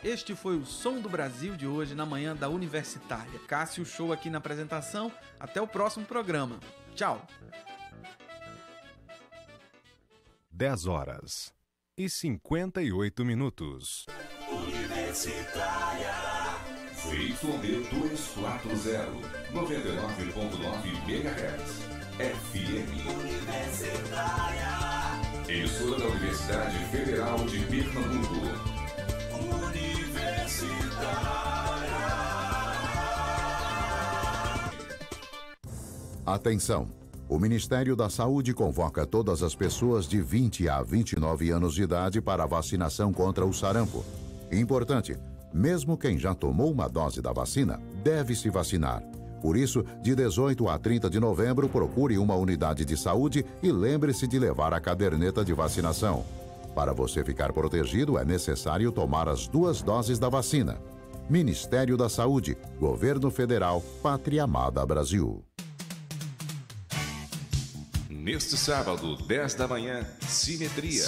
Este foi o Som do Brasil de hoje, na manhã da Universitária. Cássio Show aqui na apresentação. Até o próximo programa. Tchau. 10h58. Universitária. ZYD 240, 99.9 MHz. FM. Universitária. Emissora da Universidade Federal de Pernambuco. Universitária. Atenção! O Ministério da Saúde convoca todas as pessoas de 20 a 29 anos de idade para a vacinação contra o sarampo. Importante, mesmo quem já tomou uma dose da vacina, deve se vacinar. Por isso, de 18 a 30 de novembro, procure uma unidade de saúde e lembre-se de levar a caderneta de vacinação. Para você ficar protegido, é necessário tomar as 2 doses da vacina. Ministério da Saúde, Governo Federal, Pátria Amada Brasil. Neste sábado, 10 da manhã, Simetria.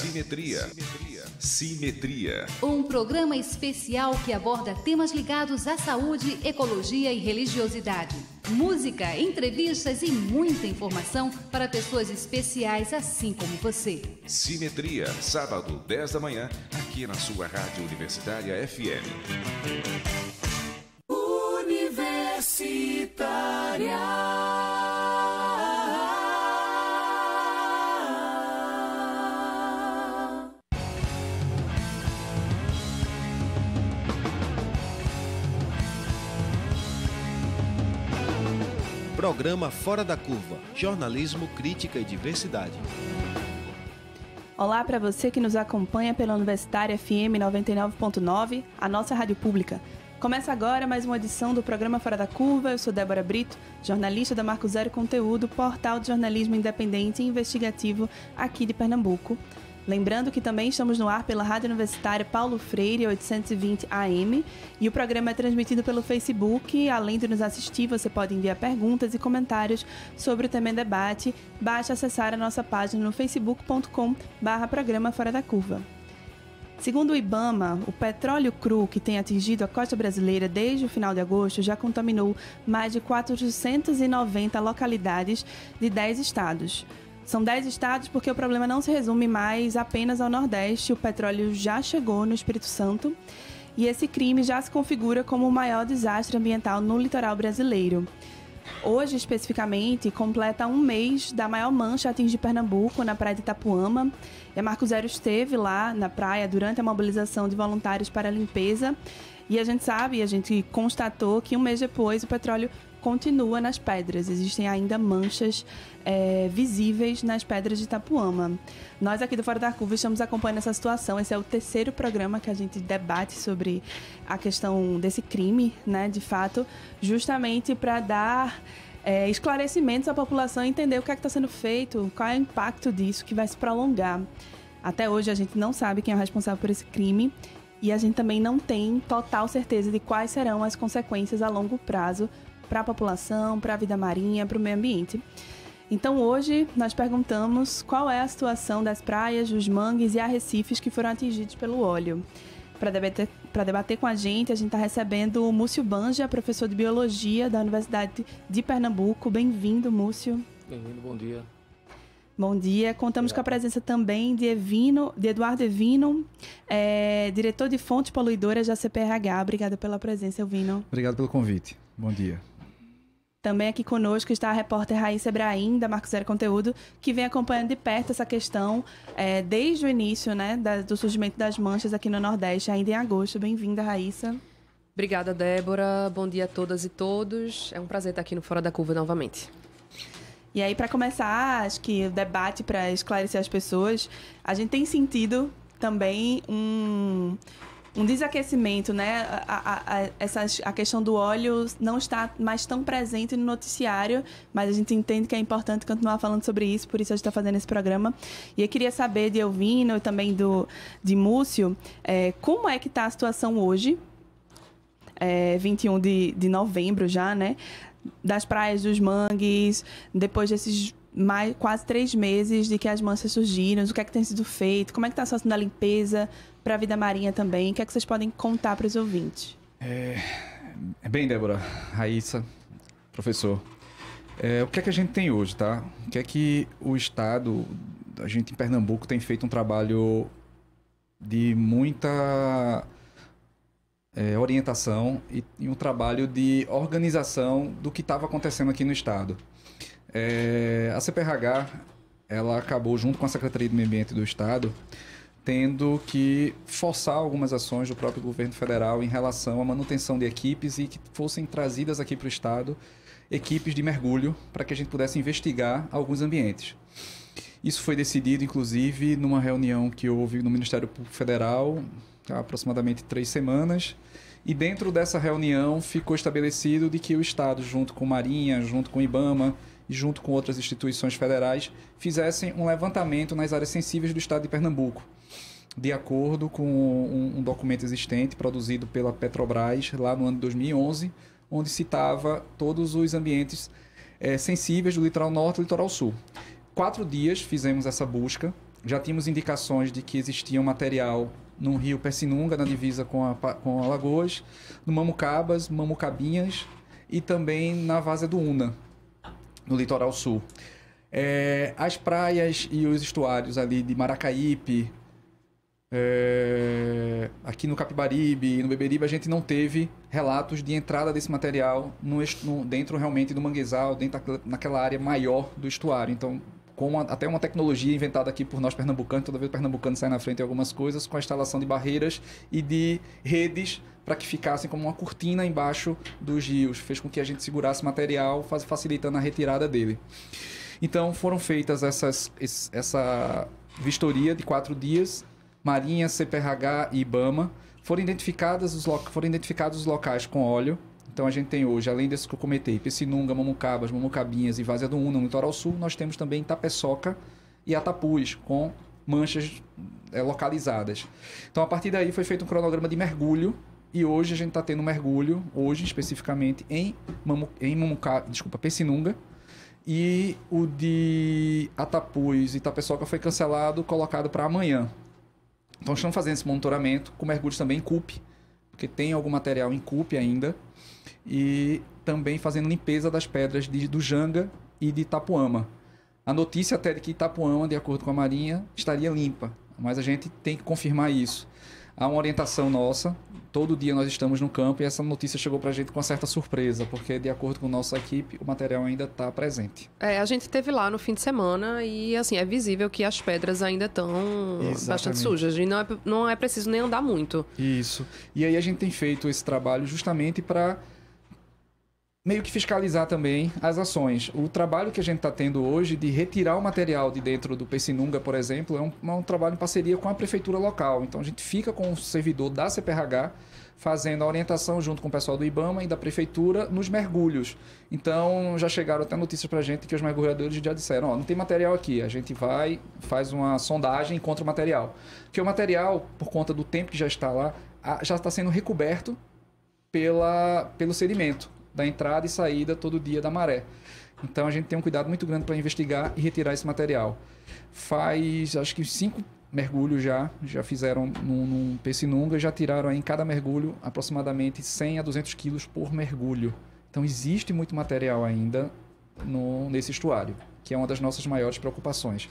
Um programa especial que aborda temas ligados à saúde, ecologia e religiosidade. Música, entrevistas e muita informação para pessoas especiais assim como você. Simetria, sábado, 10 da manhã, aqui na sua Rádio Universitária FM. Universitária. Programa Fora da Curva, jornalismo, crítica e diversidade. Olá para você que nos acompanha pela Universitária FM 99.9, a nossa rádio pública. Começa agora mais uma edição do programa Fora da Curva. Eu sou Débora Brito, jornalista da Marco Zero Conteúdo, portal de jornalismo independente e investigativo aqui de Pernambuco. Lembrando que também estamos no ar pela Rádio Universitária Paulo Freire, 820 AM, e o programa é transmitido pelo Facebook. Além de nos assistir, você pode enviar perguntas e comentários sobre o tema em debate. Basta acessar a nossa página no facebook.com/programa Fora da Curva. Segundo o IBAMA, o petróleo cru que tem atingido a costa brasileira desde o final de agosto já contaminou mais de 490 localidades de 10 estados. São 10 estados porque o problema não se resume mais apenas ao Nordeste. O petróleo já chegou no Espírito Santo e esse crime já se configura como o maior desastre ambiental no litoral brasileiro. Hoje, especificamente, completa um mês da maior mancha a atingir Pernambuco, na praia de Itapuama. E a Marco Zero esteve lá na praia durante a mobilização de voluntários para a limpeza. E a gente constatou que um mês depois o petróleo continua nas pedras. Existem ainda manchas visíveis nas pedras de Itapuama. Nós aqui do Fora da Curva estamos acompanhando essa situação. Esse é o 3º programa que a gente debate sobre a questão desse crime, né, de fato, justamente para dar esclarecimentos à população e entender o que é que está sendo feito, qual é o impacto disso, que vai se prolongar. Até hoje a gente não sabe quem é o responsável por esse crime e a gente também não tem total certeza de quais serão as consequências a longo prazo para a população, para a vida marinha, para o meio ambiente. Então hoje nós perguntamos qual é a situação das praias, dos mangues e arrecifes que foram atingidos pelo óleo. Para debater com a gente está recebendo o Múcio Banja, professor de Biologia da Universidade de Pernambuco. Bem-vindo, Múcio. Bem-vindo, bom dia. Bom dia. Contamos com a presença também de Eduardo Evino, diretor de Fontes Poluidoras da CPRH. Obrigada pela presença, Evino. Obrigado pelo convite. Bom dia. Também aqui conosco está a repórter Raíssa Ebrahim, da Marco Zero Conteúdo, que vem acompanhando de perto essa questão desde o início, né, do surgimento das manchas aqui no Nordeste, ainda em agosto. Bem-vinda, Raíssa. Obrigada, Débora. Bom dia a todas e todos. É um prazer estar aqui no Fora da Curva novamente. E aí, para começar, acho que o debate para esclarecer as pessoas, a gente tem sentido também um desaquecimento, né? A questão do óleo não está mais tão presente no noticiário, mas a gente entende que é importante continuar falando sobre isso, por isso a gente está fazendo esse programa. E eu queria saber de Elvino e também de Múcio, como é que está a situação hoje, 21 de novembro já, né? Das praias, dos mangues, depois desses quase 3 meses de que as manchas surgiram, o que é que tem sido feito, como é que está a situação da limpeza para a vida marinha também, o que é que vocês podem contar para os ouvintes? Bem, Débora, Raíssa, professor, o que é que a gente tem hoje, tá? O que é que o Estado, a gente em Pernambuco tem feito um trabalho de muita orientação e um trabalho de organização do que estava acontecendo aqui no Estado. A CPRH, ela acabou, junto com a Secretaria do Meio Ambiente do Estado, tendo que forçar algumas ações do próprio governo federal em relação à manutenção de equipes e que fossem trazidas aqui para o Estado equipes de mergulho para que a gente pudesse investigar alguns ambientes. Isso foi decidido, inclusive, numa reunião que houve no Ministério Público Federal há aproximadamente 3 semanas. E dentro dessa reunião ficou estabelecido de que o Estado, junto com Marinha, junto com o IBAMA e junto com outras instituições federais, fizessem um levantamento nas áreas sensíveis do Estado de Pernambuco, de acordo com um documento existente produzido pela Petrobras lá no ano de 2011, onde citava todos os ambientes sensíveis do litoral norte e litoral sul. 4 dias fizemos essa busca, já tínhamos indicações de que existia um material no rio Pessinunga, na divisa com Alagoas, no Mamucabas, Mamucabinhas e também na Várzea do Una, no litoral sul. As praias e os estuários ali de Maracaípe, aqui no Capibaribe e no Beberibe, a gente não teve relatos de entrada desse material dentro realmente do manguezal, naquela área maior do estuário. Então, até uma tecnologia inventada aqui por nós pernambucanos, toda vez o pernambucano sai na frente em algumas coisas, com a instalação de barreiras e de redes para que ficassem como uma cortina embaixo dos rios. Fez com que a gente segurasse material, facilitando a retirada dele. Então, foram feitas essa vistoria de 4 dias, Marinha, CPRH e IBAMA. Foram identificados os locais com óleo. Então, a gente tem hoje, além desses que eu comentei, Pessinunga, Mamucabas, Mamucabinhas e Várzea do Una, no litoral sul, nós temos também Tapeçoca e Atapuz, com manchas localizadas. Então, a partir daí, foi feito um cronograma de mergulho, e hoje a gente está tendo mergulho, hoje especificamente, em Pessinunga, e o de Atapuz e Tapeçoca foi cancelado, colocado para amanhã. Então, estamos fazendo esse monitoramento, com mergulhos também em CUP, porque tem algum material em CUP ainda, e também fazendo limpeza das pedras do Janga e de Itapuama. A notícia até de que Itapuama, de acordo com a Marinha, estaria limpa, mas a gente tem que confirmar isso. Há uma orientação nossa, todo dia nós estamos no campo e essa notícia chegou para a gente com uma certa surpresa, porque de acordo com a nossa equipe, o material ainda está presente. A gente esteve lá no fim de semana e assim, é visível que as pedras ainda estão bastante sujas e não é preciso nem andar muito. Isso. E aí a gente tem feito esse trabalho justamente para meio que fiscalizar também as ações. O trabalho que a gente está tendo hoje de retirar o material de dentro do Pessinunga, por exemplo, é um trabalho em parceria com a prefeitura local. Então, a gente fica com o servidor da CPRH fazendo a orientação junto com o pessoal do IBAMA e da prefeitura nos mergulhos. Então, já chegaram até notícias para a gente que os mergulhadores já disseram, não tem material aqui, a gente vai, faz uma sondagem e encontra o material. Porque o material, por conta do tempo que já está lá, já está sendo recoberto pelo sedimento da entrada e saída todo dia da maré. Então, a gente tem um cuidado muito grande para investigar e retirar esse material. Faz, acho que 5 mergulhos já fizeram num Pessinunga e já tiraram aí em cada mergulho aproximadamente 100 a 200 quilos por mergulho. Então, existe muito material ainda nesse estuário, que é uma das nossas maiores preocupações.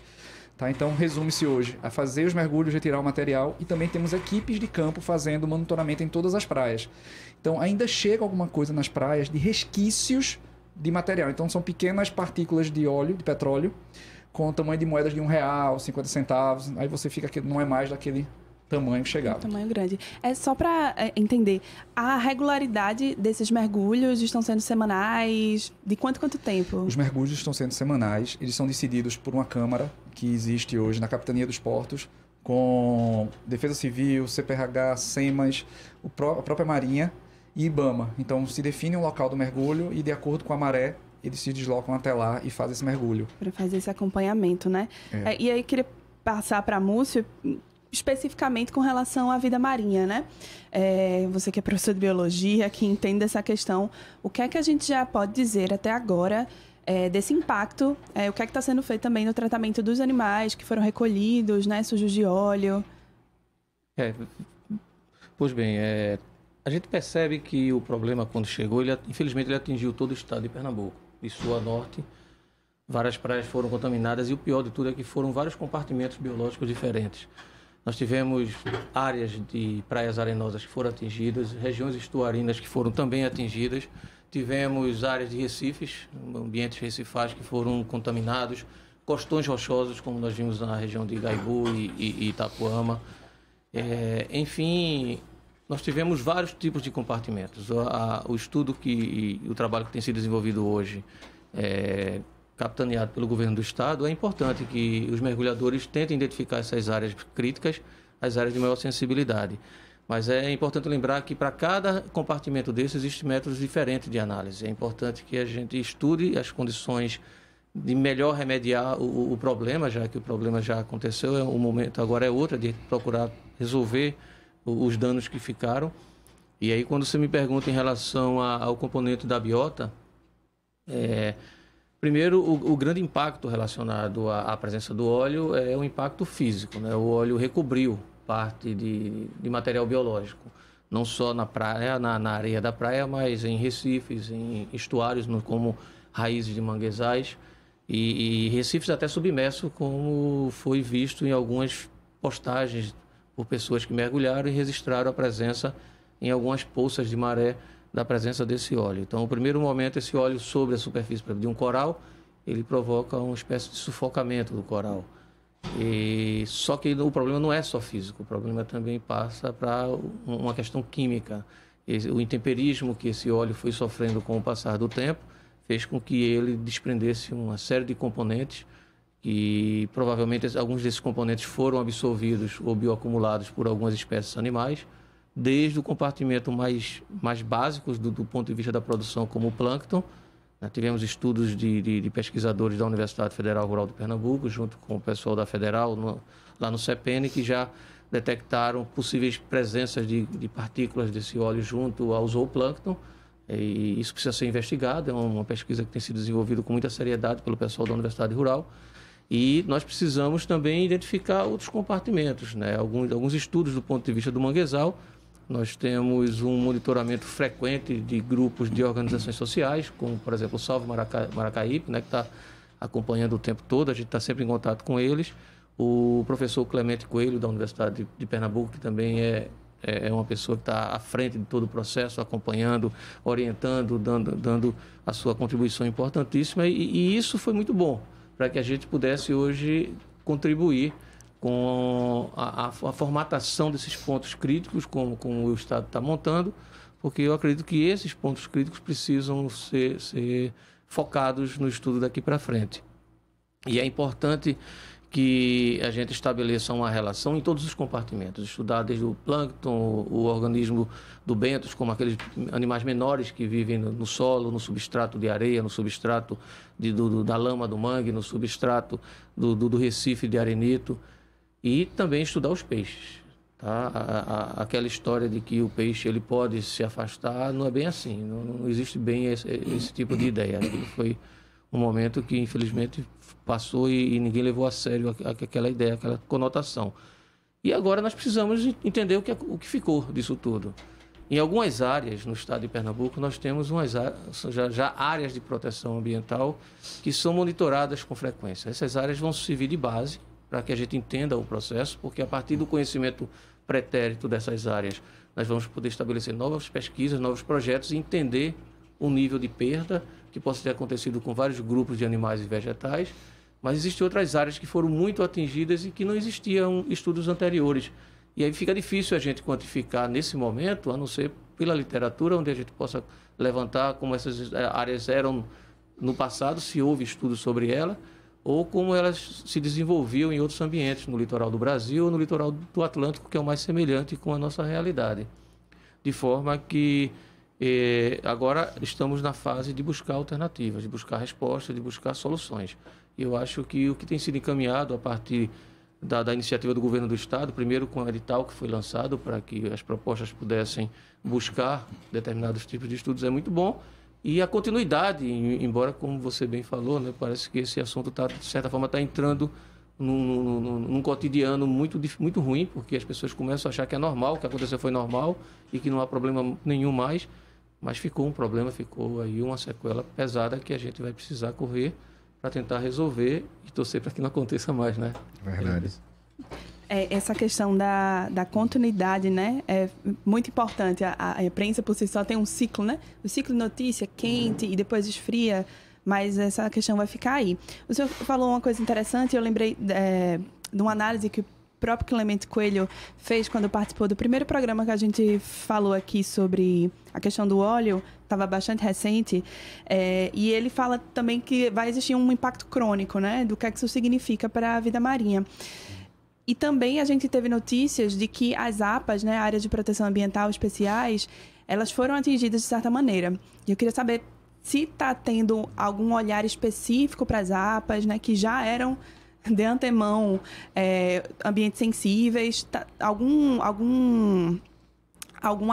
Tá? Então, resume-se hoje a fazer os mergulhos, retirar o material e também temos equipes de campo fazendo monitoramento em todas as praias. Então, ainda chega alguma coisa nas praias de resquícios de material. Então, são pequenas partículas de óleo, de petróleo, com o tamanho de moedas de R$1, 50 centavos. Aí você fica que não é mais daquele tamanho que chegava. Tamanho grande. É só para entender, a regularidade desses mergulhos estão sendo semanais? De quanto tempo? Os mergulhos estão sendo semanais. Eles são decididos por uma câmara que existe hoje na Capitania dos Portos, com Defesa Civil, CPRH, SEMAS, a própria Marinha e IBAMA. Então, se define um local do mergulho e, de acordo com a maré, eles se deslocam até lá e fazem esse mergulho. Para fazer esse acompanhamento, né? E aí, queria passar para Múcio, especificamente com relação à vida marinha, né? Você que é professor de biologia, que entende essa questão, o que é que a gente já pode dizer até agora desse impacto, o que é que está sendo feito também no tratamento dos animais que foram recolhidos, né, sujos de óleo. Pois bem, a gente percebe que o problema, quando chegou, infelizmente ele atingiu todo o estado de Pernambuco, de sul a norte. Várias praias foram contaminadas e o pior de tudo é que foram vários compartimentos biológicos diferentes. Nós tivemos áreas de praias arenosas que foram atingidas, regiões estuarinas que foram também atingidas. Tivemos áreas de recifes, ambientes recifais que foram contaminados, costões rochosos, como nós vimos na região de Igaibu e Itapuama. Enfim, nós tivemos vários tipos de compartimentos. O estudo e o trabalho que tem sido desenvolvido hoje, capitaneado pelo governo do estado, é importante que os mergulhadores tentem identificar essas áreas críticas, as áreas de maior sensibilidade. Mas é importante lembrar que para cada compartimento desse existem métodos diferentes de análise. É importante que a gente estude as condições de melhor remediar o problema, já que o problema já aconteceu, o momento agora é outro, de procurar resolver os danos que ficaram. E aí, quando você me pergunta em relação ao componente da biota, primeiro, o grande impacto relacionado à presença do óleo é o impacto físico, né? O óleo recobriu parte de material biológico, não só na praia, na areia da praia, mas em recifes, em estuários, como raízes de manguezais e recifes até submersos, como foi visto em algumas postagens por pessoas que mergulharam e registraram a presença em algumas poças de maré da presença desse óleo. Então, no primeiro momento, esse óleo sobre a superfície de um coral, ele provoca uma espécie de sufocamento do coral. Só que o problema não é só físico, o problema também passa para uma questão química. O intemperismo que esse óleo foi sofrendo com o passar do tempo fez com que ele desprendesse uma série de componentes que provavelmente alguns desses componentes foram absorvidos ou bioacumulados por algumas espécies animais, desde o compartimento mais básicos do ponto de vista da produção, como o plâncton. Tivemos estudos de pesquisadores da Universidade Federal Rural de Pernambuco, junto com o pessoal da Federal, lá no CEPEN, que já detectaram possíveis presenças de partículas desse óleo junto ao zooplâncton. E isso precisa ser investigado, é uma pesquisa que tem sido desenvolvida com muita seriedade pelo pessoal da Universidade Rural. E nós precisamos também identificar outros compartimentos, né? Alguns estudos do ponto de vista do manguezal. Nós temos um monitoramento frequente de grupos de organizações sociais, como, por exemplo, o Salve Maracaípe, né, que está acompanhando o tempo todo, a gente está sempre em contato com eles. O professor Clemente Coelho, da Universidade de Pernambuco, que também é uma pessoa que está à frente de todo o processo, acompanhando, orientando, dando a sua contribuição importantíssima. E isso foi muito bom, para que a gente pudesse hoje contribuir com a formatação desses pontos críticos, como o Estado está montando, porque eu acredito que esses pontos críticos precisam ser focados no estudo daqui para frente. E é importante que a gente estabeleça uma relação em todos os compartimentos, estudar desde o plâncton, o organismo do bentos, como aqueles animais menores que vivem no solo, no substrato de areia, no substrato da lama do mangue, no substrato do recife de arenito, e também estudar os peixes. Tá? Aquela história de que o peixe ele pode se afastar, não é bem assim, não existe bem esse tipo de ideia. Aquilo foi um momento que, infelizmente, passou e ninguém levou a sério aquela ideia, aquela conotação. E agora nós precisamos entender o que ficou disso tudo. Em algumas áreas no estado de Pernambuco, nós temos já áreas de proteção ambiental que são monitoradas com frequência. Essas áreas vão servir de base para que a gente entenda o processo, porque a partir do conhecimento pretérito dessas áreas, nós vamos poder estabelecer novas pesquisas, novos projetos e entender o nível de perda que possa ter acontecido com vários grupos de animais e vegetais, mas existem outras áreas que foram muito atingidas e que não existiam estudos anteriores. E aí fica difícil a gente quantificar nesse momento, a não ser pela literatura, onde a gente possa levantar como essas áreas eram no passado, se houve estudos sobre ela, ou como elas se desenvolviam em outros ambientes, no litoral do Brasil ou no litoral do Atlântico, que é o mais semelhante com a nossa realidade. De forma que agora estamos na fase de buscar alternativas, de buscar respostas, de buscar soluções. E eu acho que o que tem sido encaminhado a partir da iniciativa do governo do estado, primeiro com o edital que foi lançado para que as propostas pudessem buscar determinados tipos de estudos, é muito bom. E a continuidade, embora, como você bem falou, né, parece que esse assunto, de certa forma, está entrando num cotidiano muito ruim, porque as pessoas começam a achar que é normal, o que aconteceu foi normal e que não há problema nenhum mais, mas ficou um problema, ficou aí uma sequela pesada que a gente vai precisar correr para tentar resolver e torcer para que não aconteça mais, né? Verdade. Essa questão da continuidade, né, é muito importante. A imprensa por si só tem um ciclo, né? O ciclo de notícia quente e depois esfria, mas essa questão vai ficar aí. O senhor falou uma coisa interessante, eu lembrei de uma análise que o próprio Clemente Coelho fez quando participou do primeiro programa que a gente falou aqui sobre a questão do óleo, estava bastante recente, e ele fala também que vai existir um impacto crônico, né, do que é que isso significa para a vida marinha. E também a gente teve notícias de que as APAs, né, áreas de proteção ambiental especiais, elas foram atingidas de certa maneira. E eu queria saber se está tendo algum olhar específico para as APAs, né, que já eram de antemão ambientes sensíveis, alguma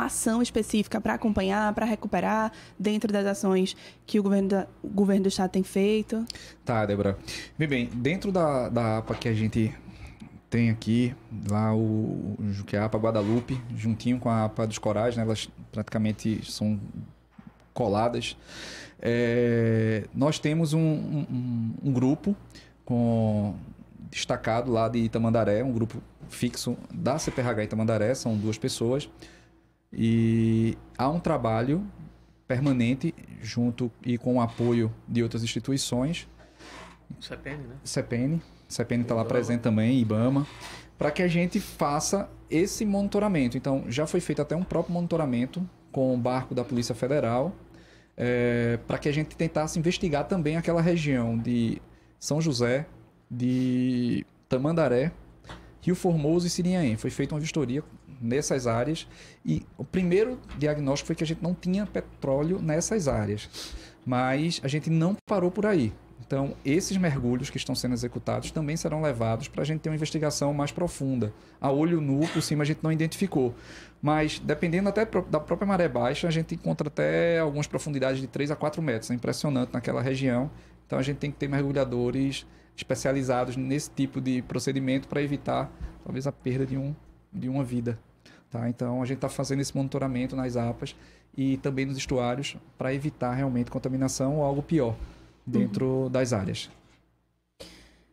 ação específica para acompanhar, para recuperar, dentro das ações que o governo do Estado tem feito? Tá, Débora. Bem, dentro da APA que a gente tem aqui, lá que é a APA Guadalupe, juntinho com a APA dos Corais, né, elas praticamente são coladas. Nós temos um grupo destacado lá de Itamandaré, um grupo fixo da CPRH Itamandaré, são 2 pessoas, e há um trabalho permanente junto e com o apoio de outras instituições. CEPEN, né? CEPEN está lá presente também, IBAMA, para que a gente faça esse monitoramento. Então, já foi feito até um próprio monitoramento com o barco da Polícia Federal, para que a gente tentasse investigar também aquela região de São José, de Tamandaré, Rio Formoso e Sirinhaém. Foi feita uma vistoria nessas áreas e o primeiro diagnóstico foi que a gente não tinha petróleo nessas áreas, mas a gente não parou por aí. Então, esses mergulhos que estão sendo executados também serão levados para a gente ter uma investigação mais profunda. A olho nu, por cima, a gente não identificou. Mas, dependendo até da própria maré baixa, a gente encontra até algumas profundidades de 3 a 4 metros. É impressionante naquela região. Então, a gente tem que ter mergulhadores especializados nesse tipo de procedimento para evitar, talvez, a perda de uma vida. Tá? Então, a gente está fazendo esse monitoramento nas APAs e também nos estuários para evitar realmente contaminação ou algo pior dentro das áreas.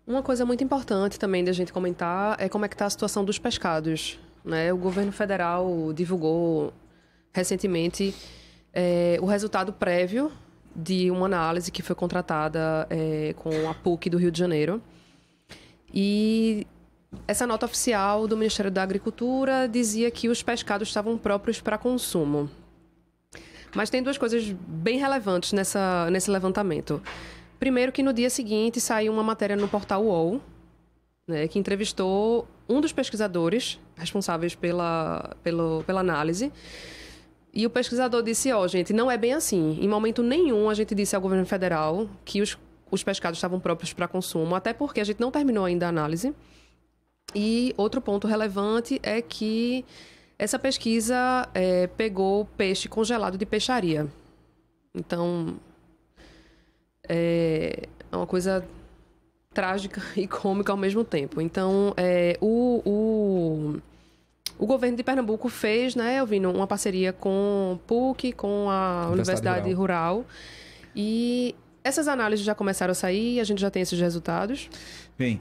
Uma coisa muito importante também da gente comentar é como é que está a situação dos pescados, né? O governo federal divulgou recentemente o resultado prévio de uma análise que foi contratada com a PUC do Rio de Janeiro. E essa nota oficial do Ministério da Agricultura dizia que os pescados estavam próprios para consumo. Mas tem 2 coisas bem relevantes nesse levantamento. Primeiro, que no dia seguinte saiu uma matéria no portal UOL, né, que entrevistou um dos pesquisadores responsáveis pela análise. E o pesquisador disse, gente, não é bem assim. Em momento nenhum a gente disse ao governo federal que os pescados estavam próprios para consumo, até porque a gente não terminou ainda a análise. E outro ponto relevante é que essa pesquisa pegou peixe congelado de peixaria. Então, é uma coisa trágica e cômica ao mesmo tempo. Então, o governo de Pernambuco fez, né, Elvino, uma parceria com PUC, com a Universidade Rural. E essas análises já começaram a sair, a gente já tem esses resultados? Bem,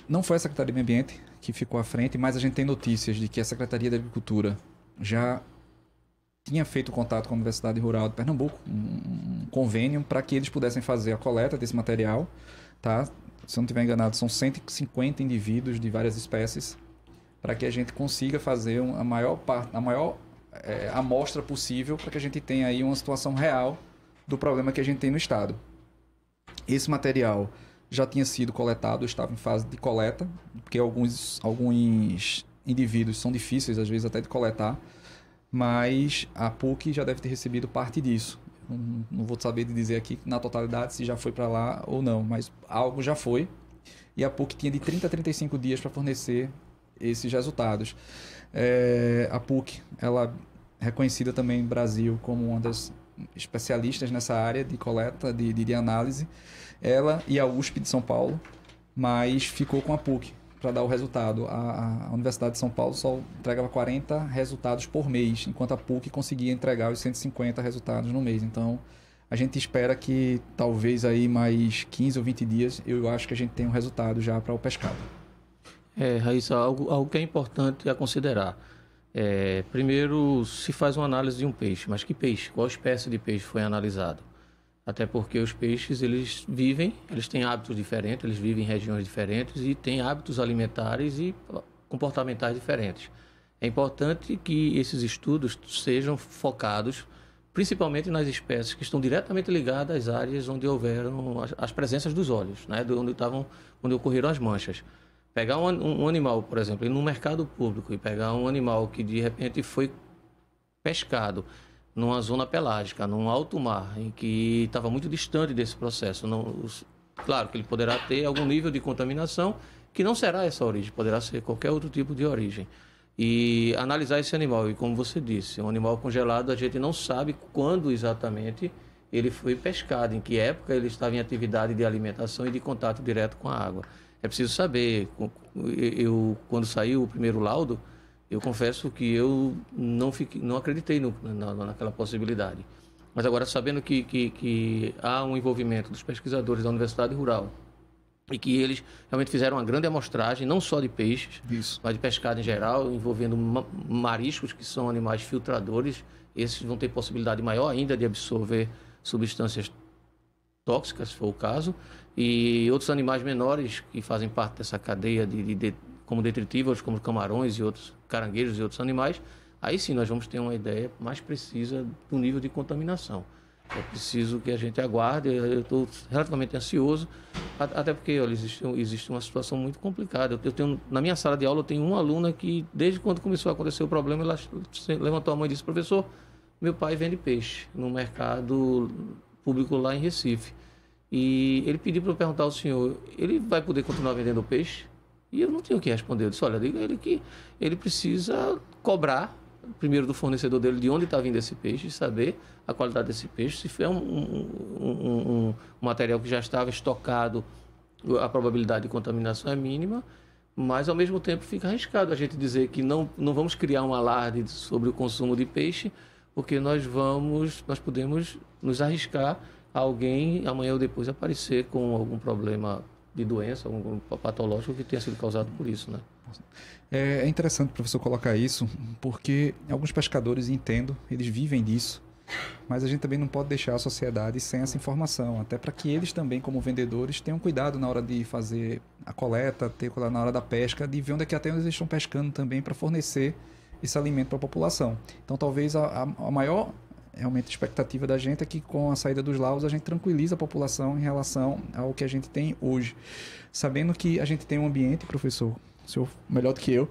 não foi a Secretaria do Meio Ambiente que ficou à frente, mas a gente tem notícias de que a Secretaria da Agricultura já tinha feito contato com a Universidade Rural de Pernambuco, um convênio para que eles pudessem fazer a coleta desse material, tá? Se eu não estiver enganado, são 150 indivíduos de várias espécies, para que a gente consiga fazer a maior amostra possível, para que a gente tenha aí uma situação real do problema que a gente tem no estado. Esse material já tinha sido coletado, estava em fase de coleta, porque alguns indivíduos são difíceis, às vezes, até de coletar, mas a PUC já deve ter recebido parte disso. Não vou saber de dizer aqui na totalidade se já foi para lá ou não, mas algo já foi, e a PUC tinha de 30 a 35 dias para fornecer esses resultados. A PUC, ela é reconhecida também no Brasil como uma das especialistas nessa área de coleta, de análise, ela e a USP de São Paulo, mas ficou com a PUC para dar o resultado. A Universidade de São Paulo só entregava 40 resultados por mês, enquanto a PUC conseguia entregar os 150 resultados no mês. Então, a gente espera que talvez aí mais 15 ou 20 dias, eu acho que a gente tenha um resultado já para o pescado. Raíssa, algo que é importante a considerar. Primeiro, se faz uma análise de um peixe, mas que peixe? Qual espécie de peixe foi analisado? Até porque os peixes, eles têm hábitos diferentes, eles vivem em regiões diferentes e têm hábitos alimentares e comportamentais diferentes. É importante que esses estudos sejam focados principalmente nas espécies que estão diretamente ligadas às áreas onde houveram as presenças dos óleos, né? Onde ocorreram as manchas. Pegar um animal, por exemplo, ir no mercado público e pegar um animal que de repente foi pescado numa zona pelágica, num alto mar, em que estava muito distante desse processo. Claro que ele poderá ter algum nível de contaminação, que não será essa origem, poderá ser qualquer outro tipo de origem. E analisar esse animal, e como você disse, um animal congelado, a gente não sabe quando exatamente ele foi pescado, em que época ele estava em atividade de alimentação e de contato direto com a água. É preciso saber. Quando saiu o primeiro laudo, eu confesso que eu não acreditei naquela possibilidade. Mas agora, sabendo que há um envolvimento dos pesquisadores da Universidade Rural e que eles realmente fizeram uma grande amostragem, não só de peixes, mas de pescado em geral, envolvendo mariscos, que são animais filtradores, esses vão ter possibilidade maior ainda de absorver substâncias tóxicas, se for o caso, e outros animais menores que fazem parte dessa cadeia como detritívoros, como camarões e outros caranguejos e outros animais, aí sim nós vamos ter uma ideia mais precisa do nível de contaminação. É preciso que a gente aguarde, eu estou relativamente ansioso, até porque olha, existe uma situação muito complicada. Na minha sala de aula eu tenho uma aluna que, desde quando começou a acontecer o problema, ela levantou a mão e disse: professor, meu pai vende peixe no mercado público lá em Recife. E ele pediu para eu perguntar ao senhor, ele vai poder continuar vendendo peixe? E eu não tinha o que responder. Eu disse: olha, diga a ele que ele precisa cobrar primeiro do fornecedor dele de onde está vindo esse peixe, saber a qualidade desse peixe. Se for um material que já estava estocado, a probabilidade de contaminação é mínima, mas ao mesmo tempo fica arriscado a gente dizer que não vamos criar um alarde sobre o consumo de peixe, porque nós podemos nos arriscar a alguém amanhã ou depois aparecer com algum problema de doença, algum patológico que tenha sido causado por isso, né? É interessante o professor colocar isso, porque alguns pescadores, entendo, eles vivem disso, mas a gente também não pode deixar a sociedade sem essa informação, até para que eles também, como vendedores, tenham cuidado na hora de fazer a coleta, ter cuidado na hora da pesca, de ver onde é que até eles estão pescando também para fornecer esse alimento para a população. Então, talvez a maior realmente expectativa da gente é que, com a saída dos laudos, a gente tranquiliza a população em relação ao que a gente tem hoje. Sabendo que a gente tem um ambiente, professor, o senhor melhor do que eu,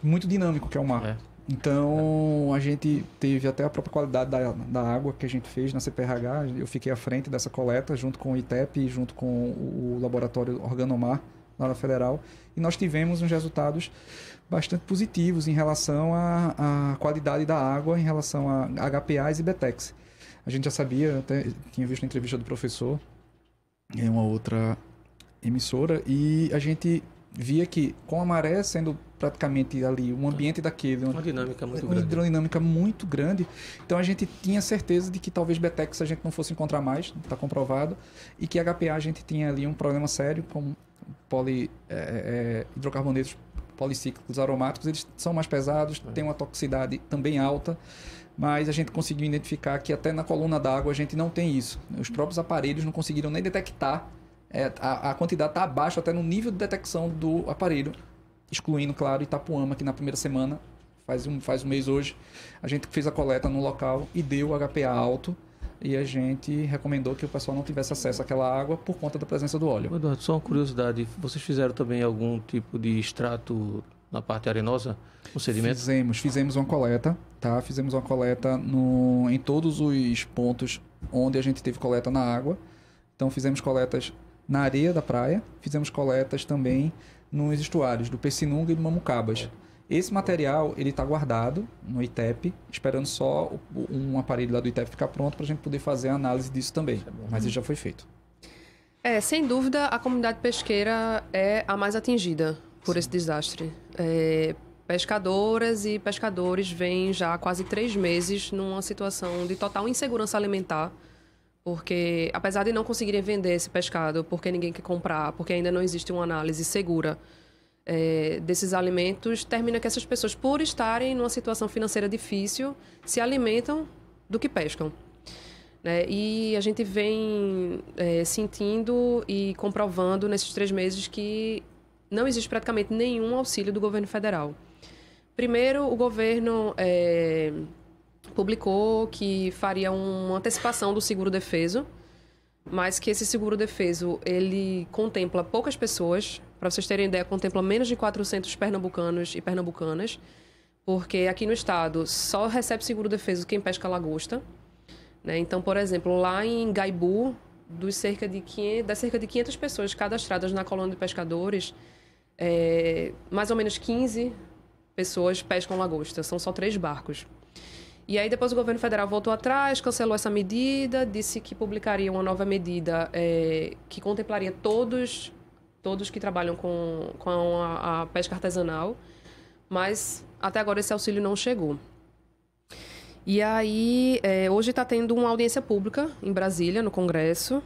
muito dinâmico, que é o mar. Então, a gente teve até a própria qualidade da água que a gente fez na CPRH. Eu fiquei à frente dessa coleta, junto com o ITEP e junto com o laboratório Organomar, lá na Federal. E nós tivemos uns resultados bastante positivos em relação à qualidade da água, em relação a HPAs e BTEX. A gente já sabia, até tinha visto a entrevista do professor em uma outra emissora, e a gente via que, com a maré sendo praticamente ali um ambiente daquele, uma dinâmica muito grande. grande. Uma dinâmica muito grande. Então a gente tinha certeza de que talvez BTEX a gente não fosse encontrar mais, está comprovado, e que HPA a gente tinha ali um problema sério, como hidrocarbonetos policíclicos aromáticos. Eles são mais pesados, têm uma toxicidade também alta, mas a gente conseguiu identificar que até na coluna d'água a gente não tem isso. Os próprios aparelhos não conseguiram nem detectar. A quantidade está abaixo até no nível de detecção do aparelho, excluindo, claro, Itapuama, que na primeira semana, faz um mês hoje, a gente fez a coleta no local e deu HPA alto, e a gente recomendou que o pessoal não tivesse acesso àquela água por conta da presença do óleo. Eduardo, só uma curiosidade, vocês fizeram também algum tipo de extrato na parte arenosa, no sedimento? Fizemos uma coleta, tá? Fizemos uma coleta em todos os pontos onde a gente teve coleta na água. Então fizemos coletas na areia da praia, fizemos coletas também nos estuários do Pessinunga e do Mamucabas. Esse material, ele está guardado no ITEP, esperando só um aparelho lá do ITEP ficar pronto para a gente poder fazer a análise disso também. Mas isso já foi feito. Sem dúvida, a comunidade pesqueira é a mais atingida por esse desastre. Pescadoras e pescadores vêm já há quase 3 meses numa situação de total insegurança alimentar, porque apesar de não conseguirem vender esse pescado, porque ninguém quer comprar, porque ainda não existe uma análise segura desses alimentos, termina que essas pessoas, por estarem numa situação financeira difícil, se alimentam do que pescam. E a gente vem sentindo e comprovando nesses 3 meses que não existe praticamente nenhum auxílio do governo federal. Primeiro, o governo publicou que faria uma antecipação do seguro-defeso, mas que esse seguro-defeso ele contempla poucas pessoas. Para vocês terem ideia, contempla menos de 400 pernambucanos e pernambucanas, porque aqui no estado só recebe seguro-defeso quem pesca lagosta. Então, por exemplo, lá em Gaibu, das cerca de 500 pessoas cadastradas na colônia de pescadores, mais ou menos 15 pessoas pescam lagosta. São só 3 barcos. E aí depois o governo federal voltou atrás, cancelou essa medida, disse que publicaria uma nova medida que contemplaria todos que trabalham com a pesca artesanal, mas até agora esse auxílio não chegou. E aí, hoje está tendo uma audiência pública em Brasília, no Congresso,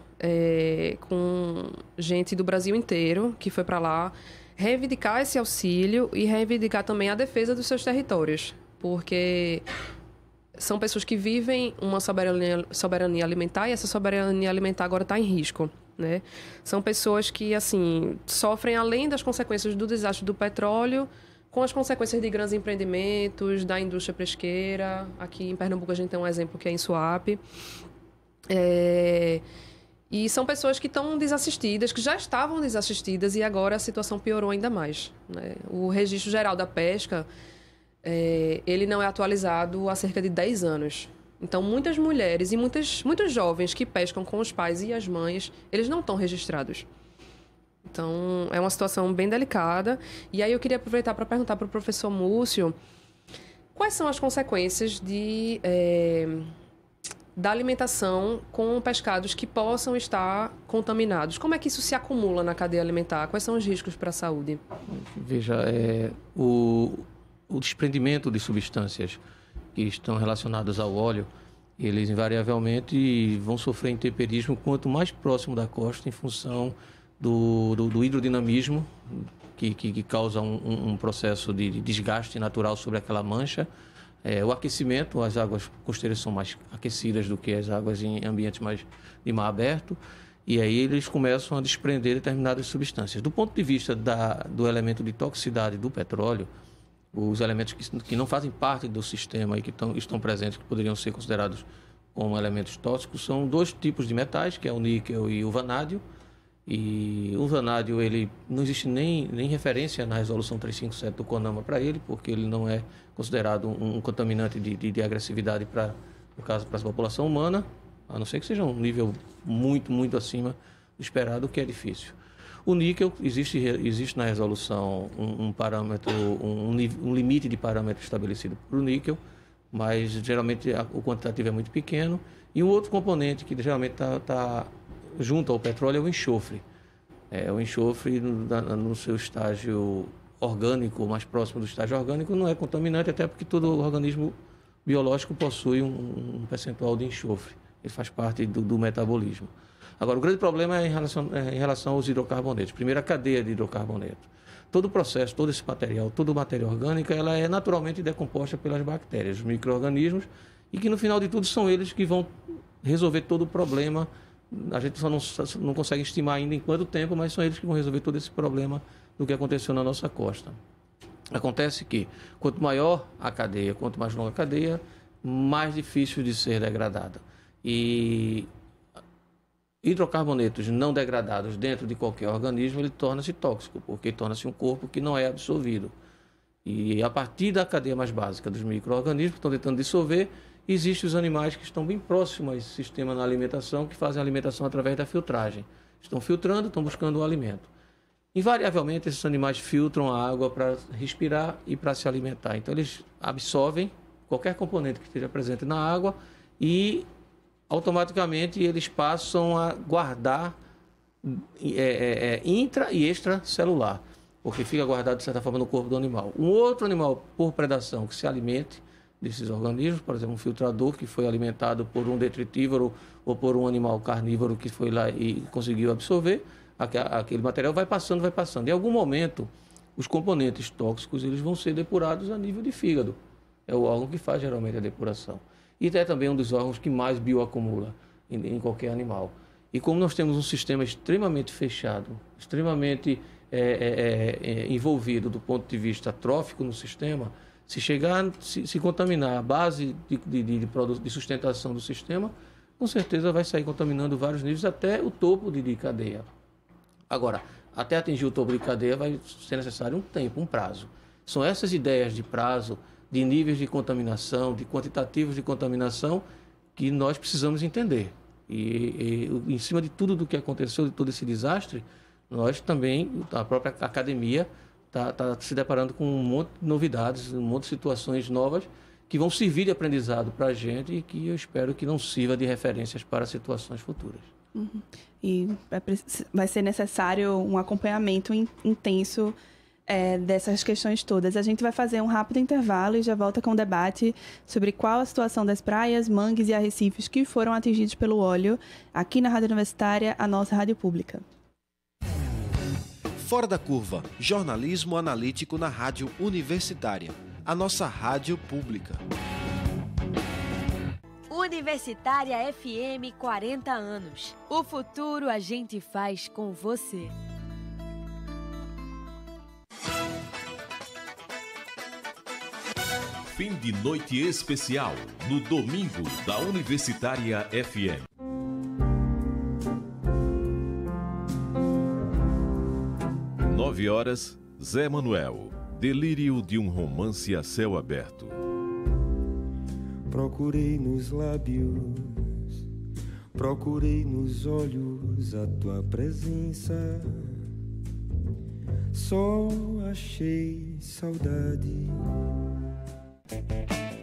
com gente do Brasil inteiro que foi para lá reivindicar esse auxílio e reivindicar também a defesa dos seus territórios, porque são pessoas que vivem uma soberania alimentar e essa soberania alimentar agora está em risco. São pessoas que, assim, sofrem além das consequências do desastre do petróleo, com as consequências de grandes empreendimentos, da indústria pesqueira. Aqui em Pernambuco a gente tem um exemplo que é em Suape. E são pessoas que estão desassistidas, que já estavam desassistidas e agora a situação piorou ainda mais. O Registro Geral da Pesca, ele não é atualizado há cerca de 10 anos. Então, muitas mulheres e muitos jovens que pescam com os pais e as mães, eles não estão registrados. Então, é uma situação bem delicada. E aí eu queria aproveitar para perguntar para o professor Múcio quais são as consequências da alimentação com pescados que possam estar contaminados. Como é que isso se acumula na cadeia alimentar? Quais são os riscos para a saúde? Veja, o desprendimento de substâncias que estão relacionadas ao óleo, eles invariavelmente vão sofrer intemperismo quanto mais próximo da costa, em função do hidrodinamismo, que causa um processo de desgaste natural sobre aquela mancha. O aquecimento, as águas costeiras são mais aquecidas do que as águas em ambientes mais de mar aberto, e aí eles começam a desprender determinadas substâncias. Do ponto de vista do elemento de toxicidade do petróleo, os elementos que não fazem parte do sistema e que estão presentes, que poderiam ser considerados como elementos tóxicos, são 2 tipos de metais, que é o níquel e o vanádio. E o vanádio, ele não existe nem referência na resolução 357 do CONAMA para ele, porque ele não é considerado um contaminante de agressividade no caso, para a população humana, a não ser que seja um nível muito, muito acima do esperado, que é difícil. O níquel, existe na resolução um parâmetro, um limite de parâmetro estabelecido para o níquel, mas geralmente o quantitativo é muito pequeno. E um outro componente que geralmente está junto ao petróleo é o enxofre. O enxofre, no seu estágio orgânico, mais próximo do estágio orgânico, não é contaminante, até porque todo organismo biológico possui um percentual de enxofre. Ele faz parte do metabolismo. Agora, o grande problema é em relação aos hidrocarbonetos. Primeiro, a cadeia de hidrocarboneto. Todo o processo, todo esse material, toda a matéria orgânica, ela é naturalmente decomposta pelas bactérias, os micro-organismos, e que, no final de tudo, são eles que vão resolver todo o problema. A gente só não consegue estimar ainda em quanto tempo, mas são eles que vão resolver todo esse problema do que aconteceu na nossa costa. Acontece que, quanto maior a cadeia, quanto mais longa a cadeia, mais difícil de ser degradada. E hidrocarbonetos não degradados dentro de qualquer organismo, ele torna-se tóxico, porque torna-se um corpo que não é absorvido. E a partir da cadeia mais básica dos micro-organismos que estão tentando dissolver, existem os animais que estão bem próximos a esse sistema na alimentação, que fazem a alimentação através da filtragem. Estão filtrando, estão buscando o alimento. invariavelmente esses animais filtram a água para respirar e para se alimentar. Então eles absorvem qualquer componente que esteja presente na água e automaticamente eles passam a guardar intra e extracelular, porque fica guardado de certa forma no corpo do animal. Um outro animal por predação que se alimente desses organismos, por exemplo, um filtrador que foi alimentado por um detritívoro ou por um animal carnívoro que foi lá e conseguiu absorver, aquele material vai passando. Em algum momento, os componentes tóxicos eles vão ser depurados a nível de fígado. É o órgão que faz geralmente a depuração. E é também um dos órgãos que mais bioacumula em qualquer animal. E como nós temos um sistema extremamente fechado, extremamente envolvido do ponto de vista trófico no sistema, se contaminar a base de sustentação do sistema, com certeza vai sair contaminando vários níveis até o topo de cadeia. Agora, até atingir o topo de cadeia vai ser necessário um tempo, um prazo. São essas ideias de prazo, de níveis de contaminação, de quantitativos de contaminação, que nós precisamos entender. E em cima de tudo do que aconteceu, de todo esse desastre, nós também, a própria academia, está se deparando com um monte de novidades, um monte de situações novas que vão servir de aprendizado para a gente e que eu espero que não sirva de referências para situações futuras. Uhum. E vai ser necessário um acompanhamento intenso dessas questões todas. A gente vai fazer um rápido intervalo e já volta com o debate sobre qual a situação das praias, mangues e arrecifes que foram atingidos pelo óleo aqui na Rádio Universitária, a nossa rádio pública. Fora da Curva, jornalismo analítico na Rádio Universitária, a nossa rádio pública. Universitária FM 40 anos. O futuro a gente faz com você. Fim de noite especial no domingo da Universitária FM. Nove horas, Zé Manuel. Delírio de um romance a céu aberto. Procurei nos lábios, procurei nos olhos a tua presença. Só achei saudade.